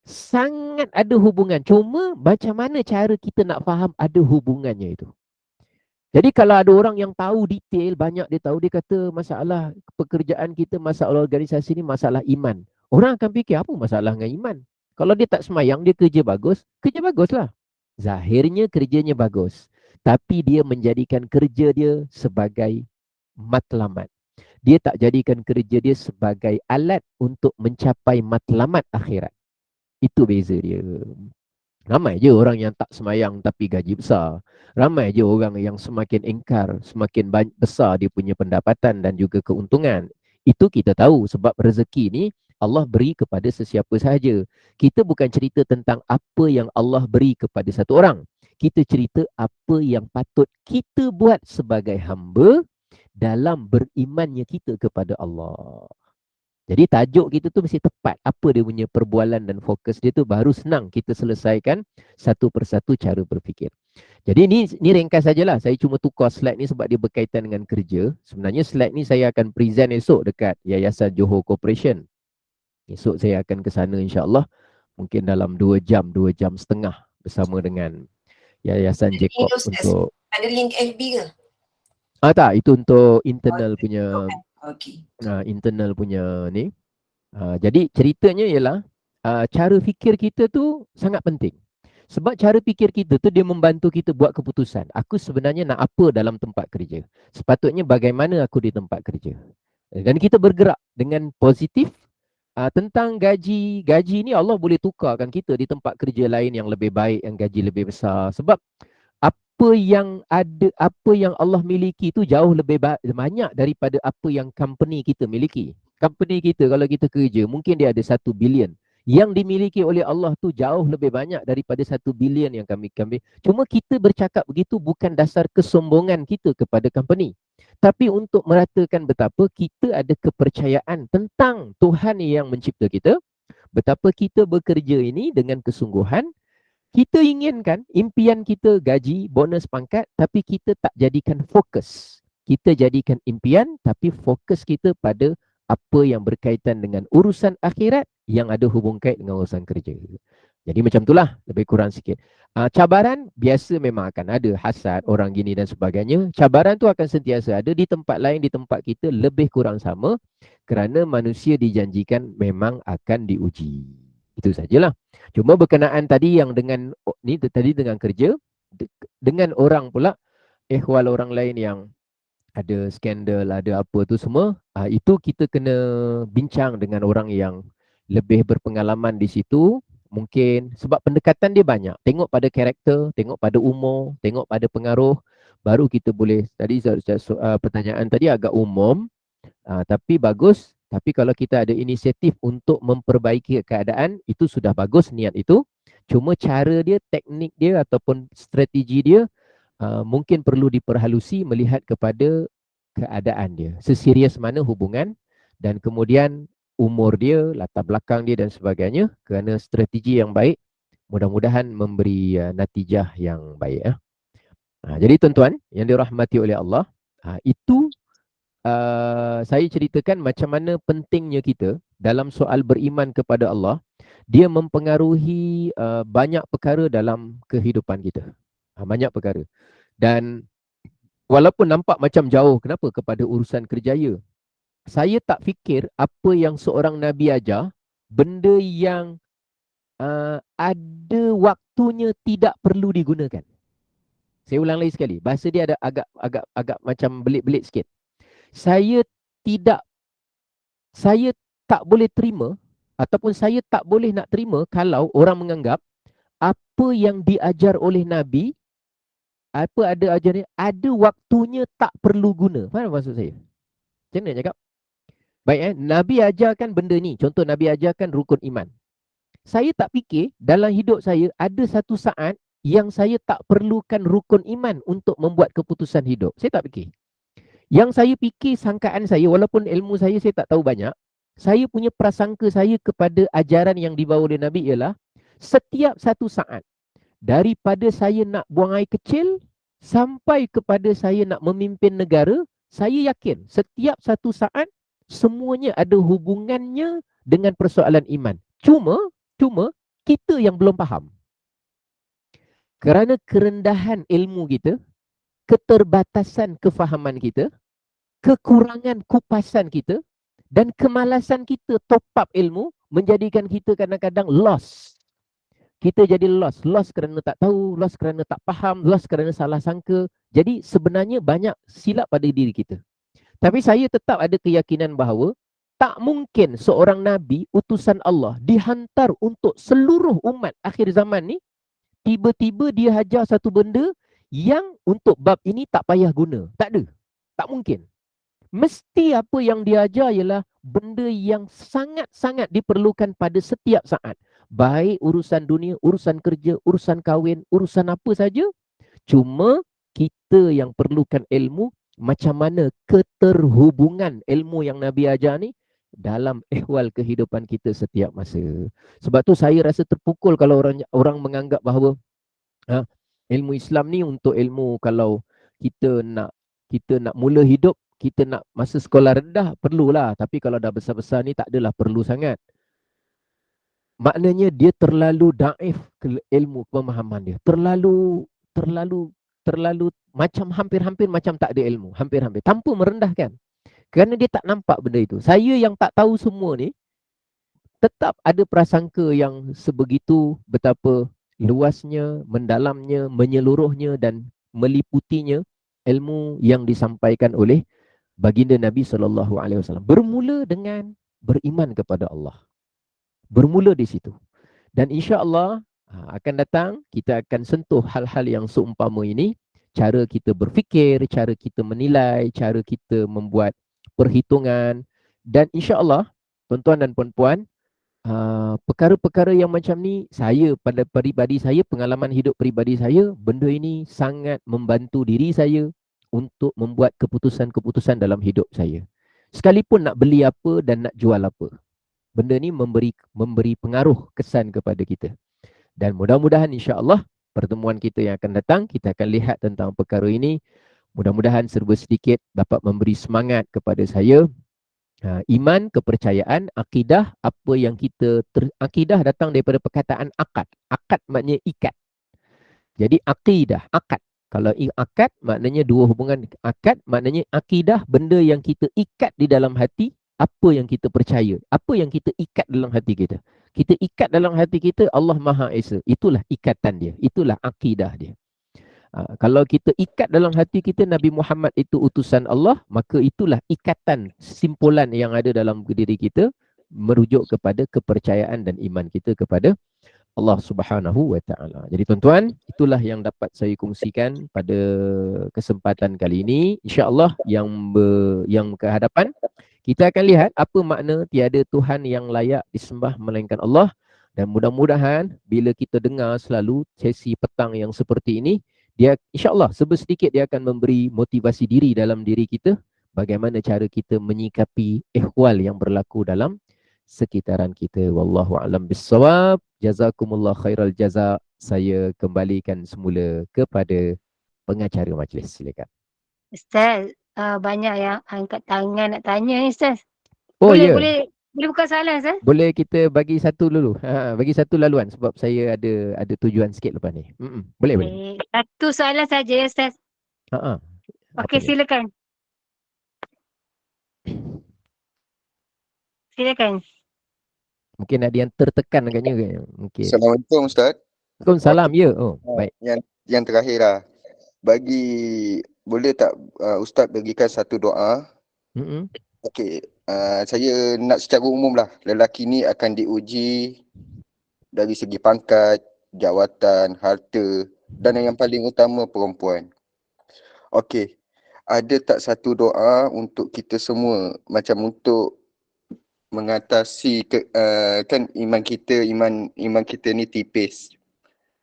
Sangat ada hubungan. Cuma macam mana cara kita nak faham ada hubungannya itu. Jadi kalau ada orang yang tahu detail, banyak dia tahu, dia kata masalah pekerjaan kita, masalah organisasi ni masalah iman. Orang akan fikir apa masalah dengan iman? Kalau dia tak semayang, dia kerja baguslah. Zahirnya kerjanya bagus. Tapi dia menjadikan kerja dia sebagai matlamat. Dia tak jadikan kerja dia sebagai alat untuk mencapai matlamat akhirat. Itu beza dia. Ramai je orang yang tak semayang tapi gaji besar. Ramai je orang yang semakin engkar, semakin besar dia punya pendapatan dan juga keuntungan. Itu kita tahu sebab rezeki ni Allah beri kepada sesiapa sahaja. Kita bukan cerita tentang apa yang Allah beri kepada satu orang. Kita cerita apa yang patut kita buat sebagai hamba dalam berimannya kita kepada Allah. Jadi tajuk kita tu mesti tepat. Apa dia punya perbualan dan fokus dia tu, baru senang kita selesaikan satu persatu cara berfikir. Jadi ni ringkas sajalah. Saya cuma tukar slide ni sebab dia berkaitan dengan kerja. Sebenarnya slide ni saya akan present esok dekat Yayasan Johor Corporation. Esok saya akan ke sana insya-Allah. Mungkin dalam 2 jam setengah bersama dengan Yayasan Jacob untuk... Ada link FB ke? Tak, itu untuk internal punya... Okey. Internal punya ni. Jadi ceritanya ialah cara fikir kita tu sangat penting. Sebab cara fikir kita tu dia membantu kita buat keputusan. Aku sebenarnya nak apa dalam tempat kerja? Sepatutnya bagaimana aku di tempat kerja? Dan kita bergerak dengan positif tentang gaji. Gaji ni Allah boleh tukarkan kita di tempat kerja lain yang lebih baik, yang gaji lebih besar. Sebab apa yang ada, apa yang Allah miliki tu jauh lebih banyak daripada apa yang company kita miliki. Company kita kalau kita kerja mungkin dia ada 1 bilion. Yang dimiliki oleh Allah tu jauh lebih banyak daripada 1 bilion yang kami. Cuma kita bercakap begitu bukan dasar kesombongan kita kepada company. Tapi untuk meratakan betapa kita ada kepercayaan tentang Tuhan yang mencipta kita. Betapa kita bekerja ini dengan kesungguhan. Kita inginkan impian kita gaji, bonus pangkat, tapi kita tak jadikan fokus. Kita jadikan impian tapi fokus kita pada apa yang berkaitan dengan urusan akhirat yang ada hubung kait dengan urusan kerja. Jadi macam itulah, lebih kurang sikit. Cabaran biasa memang akan ada, hasad, orang gini dan sebagainya. Cabaran tu akan sentiasa ada di tempat lain, di tempat kita lebih kurang sama kerana manusia dijanjikan memang akan diuji. Itu sajalah. Cuma berkenaan tadi yang dengan ni tadi dengan kerja, dengan orang pula, ehwal orang lain yang ada skandal, ada apa tu semua, itu kita kena bincang dengan orang yang lebih berpengalaman di situ. Mungkin sebab pendekatan dia banyak. Tengok pada karakter, tengok pada umur, tengok pada pengaruh, baru kita boleh. Tadi pertanyaan tadi agak umum, tapi bagus. Tapi kalau kita ada inisiatif untuk memperbaiki keadaan, itu sudah bagus niat itu. Cuma cara dia, teknik dia ataupun strategi dia mungkin perlu diperhalusi melihat kepada keadaan dia. Seserius mana hubungan dan kemudian umur dia, latar belakang dia dan sebagainya. Kerana strategi yang baik mudah-mudahan memberi natijah yang baik. Jadi tuan-tuan yang dirahmati oleh Allah, itu saya ceritakan macam mana pentingnya kita dalam soal beriman kepada Allah. Dia mempengaruhi banyak perkara dalam kehidupan kita. Banyak perkara. Dan walaupun nampak macam jauh, kenapa kepada urusan kerjaya, saya tak fikir apa yang seorang Nabi ajar, benda yang ada waktunya tidak perlu digunakan. Saya ulang lagi sekali, bahasa dia ada agak macam belit-belit sikit. Saya tak boleh terima ataupun saya tak boleh nak terima kalau orang menganggap apa yang diajar oleh Nabi apa ada ajaran, ada waktunya tak perlu guna. Faham maksud saya? Macam mana cakap? Baik, Nabi ajarkan benda ni. Contoh Nabi ajarkan rukun iman. Saya tak fikir dalam hidup saya ada satu saat yang saya tak perlukan rukun iman untuk membuat keputusan hidup. Saya tak fikir. Yang saya fikir, sangkaan saya, walaupun ilmu saya tak tahu banyak, saya punya prasangka saya kepada ajaran yang dibawa oleh Nabi ialah setiap satu saat, daripada saya nak buang air kecil sampai kepada saya nak memimpin negara, saya yakin setiap satu saat semuanya ada hubungannya dengan persoalan iman. Cuma kita yang belum faham. Kerana kerendahan ilmu kita, keterbatasan kefahaman kita, kekurangan kupasan kita, dan kemalasan kita top up ilmu menjadikan kita kadang-kadang lost. Kita jadi lost kerana tak tahu, lost kerana tak faham, lost kerana salah sangka. Jadi sebenarnya banyak silap pada diri kita. Tapi saya tetap ada keyakinan bahawa tak mungkin seorang Nabi, utusan Allah, dihantar untuk seluruh umat akhir zaman ni, tiba-tiba dia hajar satu benda yang untuk bab ini tak payah guna. Tak ada. Tak mungkin. Mesti apa yang dia ajar ialah benda yang sangat-sangat diperlukan pada setiap saat. Baik urusan dunia, urusan kerja, urusan kahwin, urusan apa saja. Cuma kita yang perlukan ilmu, macam mana keterhubungan ilmu yang Nabi ajar ni dalam ehwal kehidupan kita setiap masa. Sebab tu saya rasa terpukul kalau orang menganggap bahawa ilmu Islam ni untuk ilmu kalau kita nak mula hidup, kita nak masa sekolah rendah perlulah, tapi kalau dah besar-besar ni tak adalah perlu sangat. Maknanya dia terlalu daif ke ilmu pemahaman dia. Terlalu macam hampir-hampir macam tak ada ilmu, hampir-hampir tanpa merendahkan. Kerana dia tak nampak benda itu. Saya yang tak tahu semua ni tetap ada prasangka yang sebegitu betapa luasnya, mendalamnya, menyeluruhnya dan meliputinya ilmu yang disampaikan oleh baginda Nabi SAW. Bermula dengan beriman kepada Allah. Bermula di situ. Dan insya-Allah akan datang kita akan sentuh hal-hal yang seumpama ini, cara kita berfikir, cara kita menilai, cara kita membuat perhitungan, dan insya-Allah tuan-tuan dan puan-puan, perkara-perkara yang macam ni, saya pada peribadi saya, pengalaman hidup peribadi saya, benda ini sangat membantu diri saya untuk membuat keputusan-keputusan dalam hidup saya. Sekalipun nak beli apa dan nak jual apa, benda ni memberi pengaruh kesan kepada kita. Dan mudah-mudahan insya-Allah pertemuan kita yang akan datang, kita akan lihat tentang perkara ini. Mudah-mudahan serba sedikit dapat memberi semangat kepada saya. Iman, kepercayaan, akidah, apa yang kita akidah datang daripada perkataan akad. Akad maknanya ikat. Jadi akidah, akad. Kalau akad maknanya dua hubungan. Akad maknanya akidah, benda yang kita ikat di dalam hati, apa yang kita percaya, apa yang kita ikat dalam hati kita. Kita ikat dalam hati kita Allah Maha Esa. Itulah ikatan dia, itulah akidah dia. Kalau kita ikat dalam hati kita Nabi Muhammad itu utusan Allah, maka itulah ikatan simpulan yang ada dalam diri kita, merujuk kepada kepercayaan dan iman kita kepada Allah Subhanahu wa taala. Jadi tuan-tuan, itulah yang dapat saya kongsikan pada kesempatan kali ini. Insya-Allah yang ke hadapan kita akan lihat apa makna tiada Tuhan yang layak disembah melainkan Allah, dan mudah-mudahan bila kita dengar selalu sesi petang yang seperti ini, dia insya-Allah sedikit dia akan memberi motivasi diri dalam diri kita, bagaimana cara kita menyikapi ehwal yang berlaku dalam sekitaran kita. Wallahu a'lam bissawab. Jazakumullah khairal jaza. Saya kembalikan semula kepada pengacara majlis. Silakan. Ustaz, banyak yang angkat tangan nak tanya ni Ustaz. Oh ya. Boleh buka soalan Ustaz? Boleh kita bagi satu dulu. Bagi satu laluan sebab saya ada tujuan sikit lepas ni. Boleh. Satu soalan saja ya Ustaz. Okey, silakan. Silakan. Mungkin ada yang tertekan agaknya. Mungkin. Assalamualaikum Ustaz. Waalaikumsalam. Ya. Baik. Yang terakhir lah. Boleh tak Ustaz bagikan satu doa? Okey, saya nak secara umum lah. Lelaki ni akan diuji dari segi pangkat, jawatan, harta, Dan yang paling utama perempuan. Okey. Ada tak satu doa untuk kita semua macam untuk mengatasi kan iman kita ni tipis.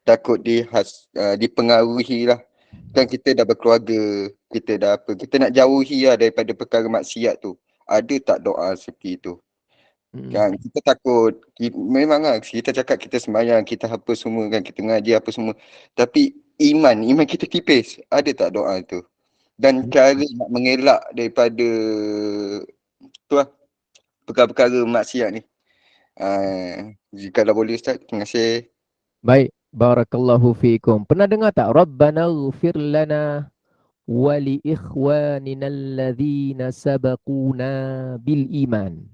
Takut dipengaruhi lah. Kan kita dah berkeluarga, kita dah apa, kita nak jauhi lah daripada perkara maksiat tu. Ada tak doa seperti itu? Kan kita takut, memang lah kita cakap kita sembahyang, kita apa semua kan, kita ngaji apa semua. Tapi iman kita tipis. Ada tak doa tu? Dan cara nak mengelak daripada tu lah, perkara-perkara maksiat ni. Jika boleh Ustaz, terima kasih. Baik, barakallahu fiikum. Pernah dengar tak? Rabbana ighfir lana wa li ikhwanina alladhina sabaquna bil iman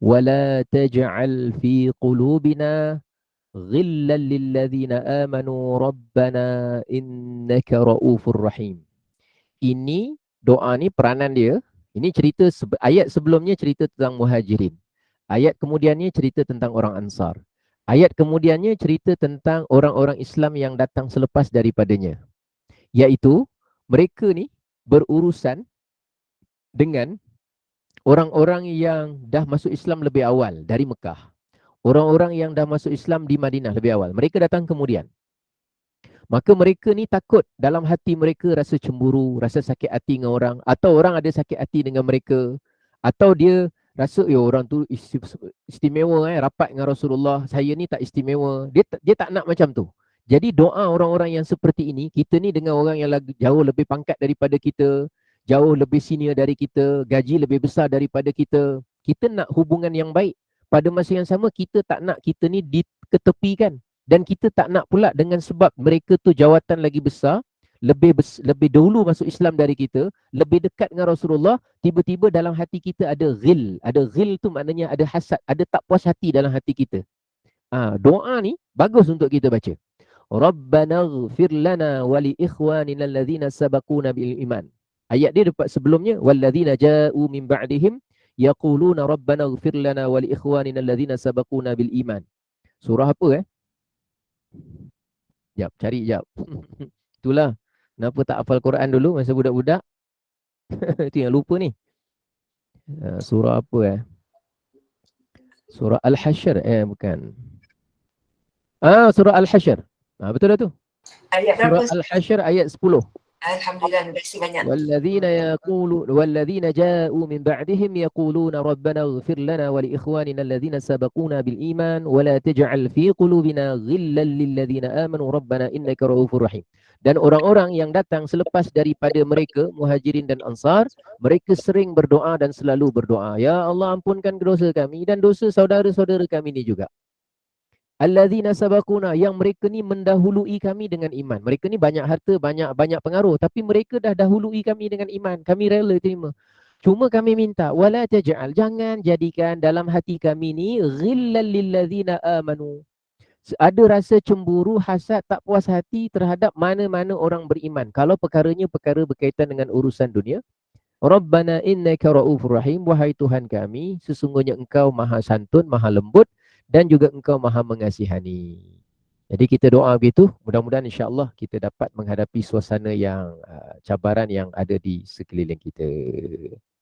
wa la taj'al fi qulubina ghillan lil ladzina amanu rabbana innaka raufur rahim. Ini doa ni peranan dia. Ini cerita ayat sebelumnya cerita tentang Muhajirin. Ayat kemudiannya cerita tentang orang Ansar. Ayat kemudiannya cerita tentang orang-orang Islam yang datang selepas daripadanya. Iaitu mereka ni berurusan dengan orang-orang yang dah masuk Islam lebih awal dari Mekah. Orang-orang yang dah masuk Islam di Madinah lebih awal. Mereka datang kemudian. Maka mereka ni takut, dalam hati mereka rasa cemburu, rasa sakit hati dengan orang, atau orang ada sakit hati dengan mereka, atau dia rasa orang tu istimewa, rapat dengan Rasulullah, saya ni tak istimewa. Dia tak nak macam tu. Jadi doa orang-orang yang seperti ini, kita ni dengan orang yang jauh lebih pangkat daripada kita, jauh lebih senior dari kita, gaji lebih besar daripada kita nak hubungan yang baik. Pada masa yang sama, kita tak nak kita ni diketepikan. Dan kita tak nak pula dengan sebab mereka tu jawatan lagi besar, lebih dahulu masuk Islam dari kita, lebih dekat dengan Rasulullah, tiba-tiba dalam hati kita ada ghil. Ada ghil tu maknanya ada hasad, ada tak puas hati dalam hati kita. Doa ni bagus untuk kita baca. Rabbana ighfir lana wa li ikhwanina alladhina sabaquna bil iman. Ayat dia dekat sebelumnya, walladzina ja'u min ba'dihim yaquluna rabbana ighfir lana wa li ikhwanina alladhina sabaquna bil iman. Surah apa Jap, cari jap. Itulah. Kenapa tak hafal Quran dulu masa budak-budak? Itu yang lupa ni. Surah apa Surah Al-Hasyr. Bukan. Surah Al-Hasyr. Betul dah tu. Ayat Surah berapa? Al-Hasyr ayat 10. Alhamdulillah, terima kasih banyak. والذين جاءوا من بعدهم يقولون ربنا اغفر لنا ولإخواننا الذين سبقونا بالإيمان ولا تجعل في قلوبنا غلا للذين آمنوا ربنا إنك رؤوف رحيم. Dan orang-orang yang datang selepas daripada mereka, Muhajirin dan Ansar, mereka sering berdoa dan selalu berdoa, ya Allah ampunkan dosa kami dan dosa saudara-saudara kami ni juga. Alladzina sabaquna, yang mereka ni mendahului kami dengan iman. Mereka ni banyak harta, banyak pengaruh, tapi mereka dah dahului kami dengan iman. Kami rela terima. Cuma kami minta, wala taj'al, jangan jadikan dalam hati kami ni ghillan lilladzina amanu. Ada rasa cemburu, hasad, tak puas hati terhadap mana-mana orang beriman. Kalau perkaranya perkara berkaitan dengan urusan dunia. Rabbana innaka raufur rahim, wahai Tuhan kami, sesungguhnya engkau maha santun, maha lembut, dan juga engkau maha mengasihani. Jadi kita doa begitu, mudah-mudahan insya-Allah kita dapat menghadapi suasana yang cabaran yang ada di sekeliling kita.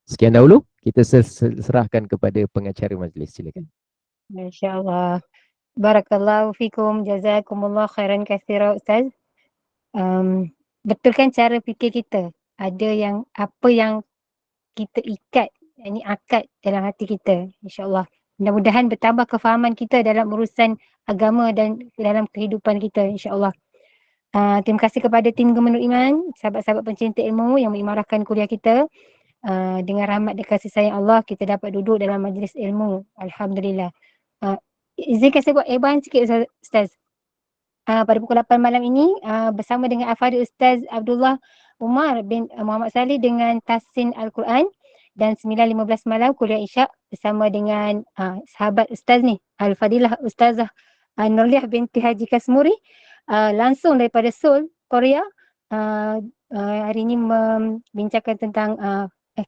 Sekian dahulu, kita serahkan kepada pengacara majlis, silakan. Masya-Allah. Barakallahu fikum, jazakumullah khairan katsira Ustaz. Betul kan cara fikir kita? Ada yang apa yang kita ikat, ini akad dalam hati kita, insya-Allah. Mudah-mudahan bertambah kefahaman kita dalam urusan agama dan dalam kehidupan kita, insya-Allah. Terima kasih kepada tim Gemenur Iman, sahabat-sahabat pencinta ilmu yang mengimarahkan kuliah kita. Dengan rahmat dan kasih sayang Allah, kita dapat duduk dalam majlis ilmu. Alhamdulillah. Izinkan saya buat eban sikit Ustaz. Pada pukul 8 malam ini, bersama dengan Al-Fadhil Ustaz Abdullah Umar bin Muhammad Saleh dengan Tahsin Al-Quran. Dan 9.15 malam kuliah Isyak bersama dengan sahabat Ustaz ni, Al-Fadilah Ustazah Nurliah binti Haji Kasmuri, langsung daripada Seoul, Korea. Hari ini membincangkan tentang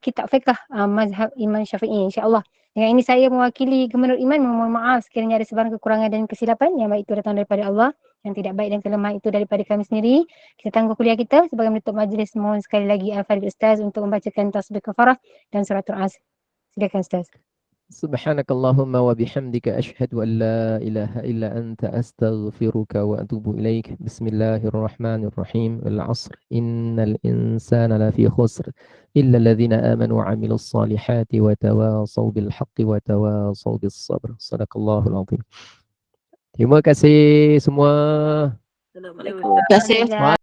kitab fiqh mazhab Imam Syafi'i, insya-Allah. Dengan ini saya mewakili Gemenur Iman memohon maaf sekiranya ada sebarang kekurangan dan kesilapan, yang baik itu datang daripada Allah yang tidak baik dan kelemahan itu daripada kami sendiri. Kita tangguh kuliah kita. Sebagai menutup majlis, mohon sekali lagi Al-Fadhil Ustaz untuk membacakan tasbih kafarah dan suratul Asr. Silakan Ustaz. Subhanakallahumma wa bihamdika ashhadu an la ilaha illa anta astaghfiruka wa atubu ilaik. Bismillahirrahmanirrahim. Al-'asr. Innal insana lafi khusr illa alladhina amanu wa 'amilus salihati wa tawasaw bil haqqi wa tawasaw bis sabr. Sadaqallahul 'azim. Terima kasih semua. Assalamualaikum. Terima kasih.